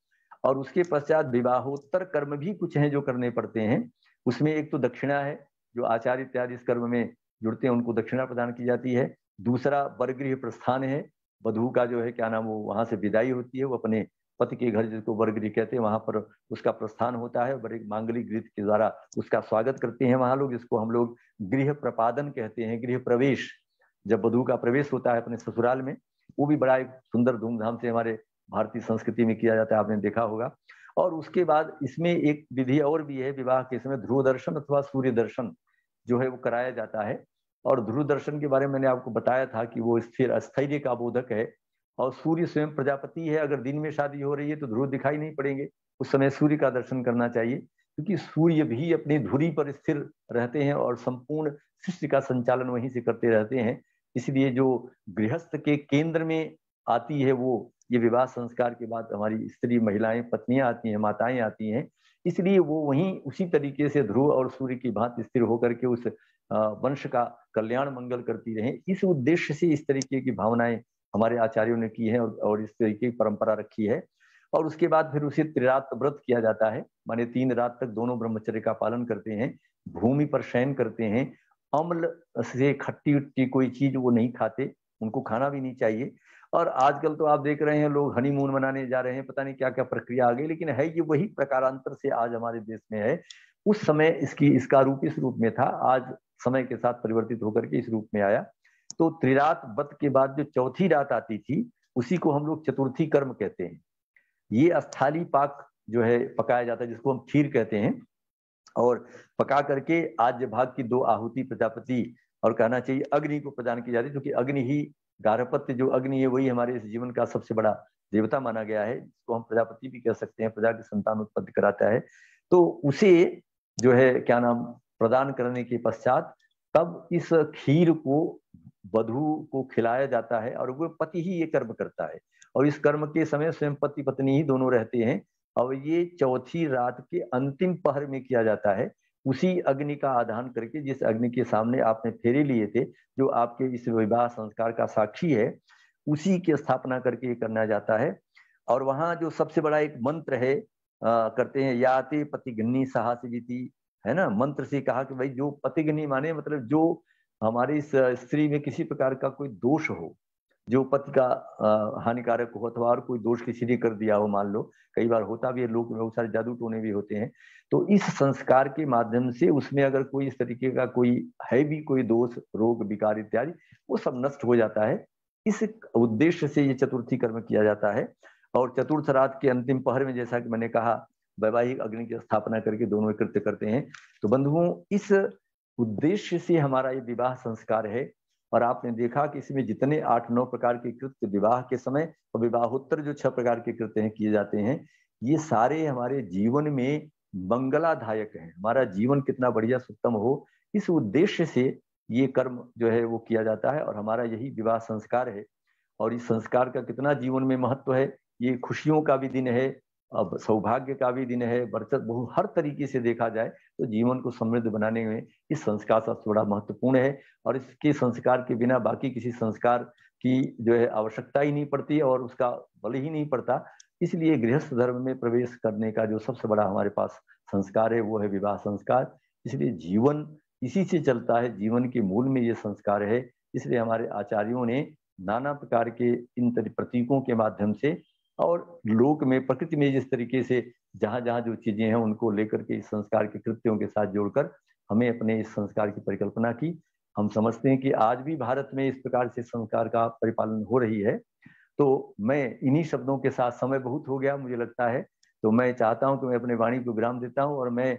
और उसके पश्चात विवाहोत्तर कर्म भी कुछ हैं जो करने पड़ते हैं। उसमें एक तो दक्षिणा है, जो आचार्य इत्यादि इस कर्म में जुड़ते हैं उनको दक्षिणा प्रदान की जाती है। दूसरा वरगृह प्रस्थान है, वधू का जो है क्या नाम वो वहां से विदाई होती है, वो अपने पति के घर जिसको वरगृह कहते हैं, वहां पर उसका प्रस्थान होता है। बड़े मांगलिक रीत के द्वारा उसका स्वागत करते हैं वहां लोग, जिसको हम लोग गृह प्रपादन कहते हैं, गृह प्रवेश। जब वधू का प्रवेश होता है अपने ससुराल में, वो भी बड़ा एक सुंदर धूमधाम से हमारे भारतीय संस्कृति में किया जाता है, आपने देखा होगा। और उसके बाद इसमें एक विधि और भी है, विवाह के समय ध्रुव दर्शन अथवा सूर्य दर्शन जो है वो कराया जाता है। और ध्रुव दर्शन के बारे में मैंने आपको बताया था कि वो स्थिर अस्थैर्य का बोधक है। और सूर्य स्वयं प्रजापति है, अगर दिन में शादी हो रही है तो ध्रुव दिखाई नहीं पड़ेंगे, उस समय सूर्य का दर्शन करना चाहिए, क्योंकि सूर्य भी अपनी धुरी पर स्थिर रहते हैं और संपूर्ण सृष्टि का संचालन वहीं से करते रहते हैं। इसलिए जो गृहस्थ के केंद्र में आती है वो ये विवाह संस्कार के बाद हमारी स्त्री महिलाएं पत्नियां आती हैं, माताएं आती हैं। इसलिए वो वहीं उसी तरीके से ध्रुव और सूर्य की भांति स्थिर होकर के उस वंश का कल्याण मंगल करती रहे। इस उद्देश्य से इस तरीके की भावनाएं हमारे आचार्यों ने की है और इस तरीके की परंपरा रखी है। और उसके बाद फिर उसे त्रिरात्र व्रत किया जाता है, माने 3 रात तक दोनों ब्रह्मचर्य का पालन करते हैं, भूमि पर शयन करते हैं, अम्ल से खट्टी उट्टी कोई चीज वो नहीं खाते, उनको खाना भी नहीं चाहिए। और आजकल तो आप देख रहे हैं लोग हनीमून मनाने जा रहे हैं, पता नहीं क्या क्या प्रक्रिया आ गई, लेकिन है ये वही प्रकारांतर से आज हमारे देश में है। उस समय इसका रूप इस रूप में था, आज समय के साथ परिवर्तित होकर के इस रूप में आया। तो त्रिरात व्रत के बाद जो चौथी रात आती थी उसी को हम लोग चतुर्थी कर्म कहते हैं। ये अस्थाली पाक जो है पकाया जाता है, जिसको हम खीर कहते हैं, और पका करके आज्य भाग की 2 आहुति प्रजापति और कहना चाहिए अग्नि को प्रदान की जाती है, क्योंकि अग्नि ही गार्हपत्य जो अग्नि है वही हमारे इस जीवन का सबसे बड़ा देवता माना गया है, जिसको हम प्रजापति भी कह सकते हैं, प्रजा की संतान उत्पत्ति कराता है। तो उसे जो है क्या नाम प्रदान करने के पश्चात तब इस खीर को वधू को खिलाया जाता है, और वो पति ही ये कर्म करता है। और इस कर्म के समय स्वयं पति पत्नी ही दोनों रहते हैं। और ये चौथी रात के अंतिम पहर में किया जाता है, उसी अग्नि का आधान करके, जिस अग्नि के सामने आपने फेरे लिए थे, जो आपके इस विवाह संस्कार का साक्षी है, उसी की स्थापना करके करना जाता है। और वहां जो सबसे बड़ा एक मंत्र है करते हैं, याते पतिग्नि साहस जीती, है ना, मंत्र से कहा कि भाई जो पतिग्नि माने मतलब जो हमारी इस स्त्री में किसी प्रकार का कोई दोष हो, जो पति का हानिकारक हो, अथवा और कोई दोष किसी ने कर दिया हो, मान लो कई बार होता भी है, लोग बहुत सारे जादू टोने भी होते हैं, तो इस संस्कार के माध्यम से उसमें अगर कोई इस तरीके का कोई है भी कोई दोष, रोग, विकार इत्यादि, वो सब नष्ट हो जाता है। इस उद्देश्य से ये चतुर्थी कर्म किया जाता है। और चतुर्थ रात के अंतिम पहर में, जैसा कि मैंने कहा, वैवाहिक अग्नि की स्थापना करके दोनों कृत्य करते हैं। तो बंधुओं, इस उद्देश्य से हमारा ये विवाह संस्कार है। और आपने देखा कि इसमें जितने 8-9 प्रकार के कृत्य विवाह के समय और विवाहोत्तर जो 6 प्रकार के कृत्य हैं किए जाते हैं, ये सारे हमारे जीवन में मंगलादायक हैं, हमारा जीवन कितना बढ़िया सुत्तम हो, इस उद्देश्य से ये कर्म जो है वो किया जाता है। और हमारा यही विवाह संस्कार है। और इस संस्कार का कितना जीवन में महत्व है, ये खुशियों का भी दिन है, अब सौभाग्य का भी दिन है, बरकत बहु हर तरीके से देखा जाए तो जीवन को समृद्ध बनाने में इस संस्कार का थोड़ा महत्वपूर्ण है। और इसके संस्कार के बिना बाकी किसी संस्कार की जो है आवश्यकता ही नहीं पड़ती और उसका बल ही नहीं पड़ता। इसलिए गृहस्थ धर्म में प्रवेश करने का जो सबसे बड़ा हमारे पास संस्कार है वो है विवाह संस्कार। इसलिए जीवन इसी से चलता है, जीवन के मूल में ये संस्कार है। इसलिए हमारे आचार्यों ने नाना प्रकार के इन प्रतीकों के माध्यम से और लोक में प्रकृति में जिस तरीके से जहां जहां जो चीजें हैं उनको लेकर के इस संस्कार के कृत्यों के साथ जोड़कर हमें अपने इस संस्कार की परिकल्पना की। हम समझते हैं कि आज भी भारत में इस प्रकार से संस्कार का परिपालन हो रही है। तो मैं इन्हीं शब्दों के साथ, समय बहुत हो गया मुझे लगता है, तो मैं चाहता हूं कि मैं अपने वाणी को विराम देता हूं। और मैं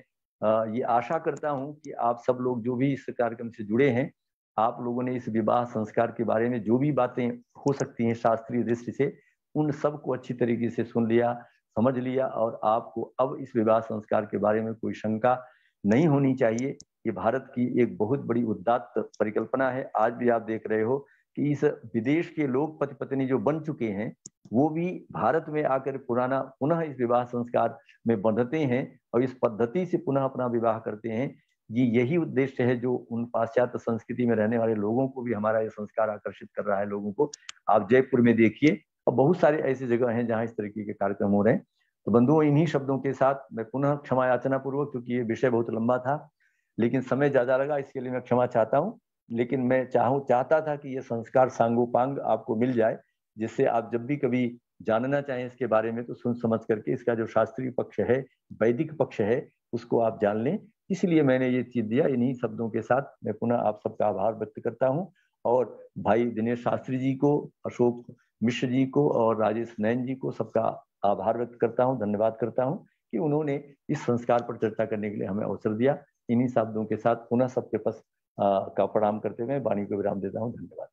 ये आशा करता हूं कि आप सब लोग जो भी इस कार्यक्रम से जुड़े हैं, आप लोगों ने इस विवाह संस्कार के बारे में जो भी बातें हो सकती हैं शास्त्रीय दृष्टि से, उन सब को अच्छी तरीके से सुन लिया, समझ लिया। और आपको अब इस विवाह संस्कार के बारे में कोई शंका नहीं होनी चाहिए। ये भारत की एक बहुत बड़ी उदात्त परिकल्पना है। आज भी आप देख रहे हो कि इस विदेश के लोग पति पत्नी जो बन चुके हैं वो भी भारत में आकर पुनः इस विवाह संस्कार में बंधते हैं और इस पद्धति से पुनः अपना विवाह करते हैं। ये यही उद्देश्य है जो उन पाश्चात्य संस्कृति में रहने वाले लोगों को भी हमारा ये संस्कार आकर्षित कर रहा है। लोगों को आप जयपुर में देखिए और बहुत सारे ऐसी जगह हैं जहां इस तरीके के कार्यक्रम हो रहे हैं। तो बंधुओं, इन्हीं शब्दों के साथ मैं पुनः क्षमा याचना पूर्वक, क्योंकि ये विषय बहुत लंबा था लेकिन समय ज्यादा लगा, इसके लिए मैं क्षमा चाहता हूँ। लेकिन मैं चाहता था कि ये संस्कार सांगोपांग आपको मिल जाए, जिससे आप जब भी कभी जानना चाहें इसके बारे में तो सुन समझ करके इसका जो शास्त्रीय पक्ष है, वैदिक पक्ष है, उसको आप जान लें। इसलिए मैंने ये चीज दिया। इन्हीं शब्दों के साथ मैं पुनः आप सबका आभार व्यक्त करता हूँ और भाई दिनेश शास्त्री जी को, अशोक मिश्र जी को और राजेश नयन जी को सबका आभार व्यक्त करता हूँ, धन्यवाद करता हूँ कि उन्होंने इस संस्कार पर चर्चा करने के लिए हमें अवसर दिया। इन्हीं शब्दों के साथ पुनः सबके पास का प्रणाम करते हुए वाणी को विराम देता हूँ। धन्यवाद।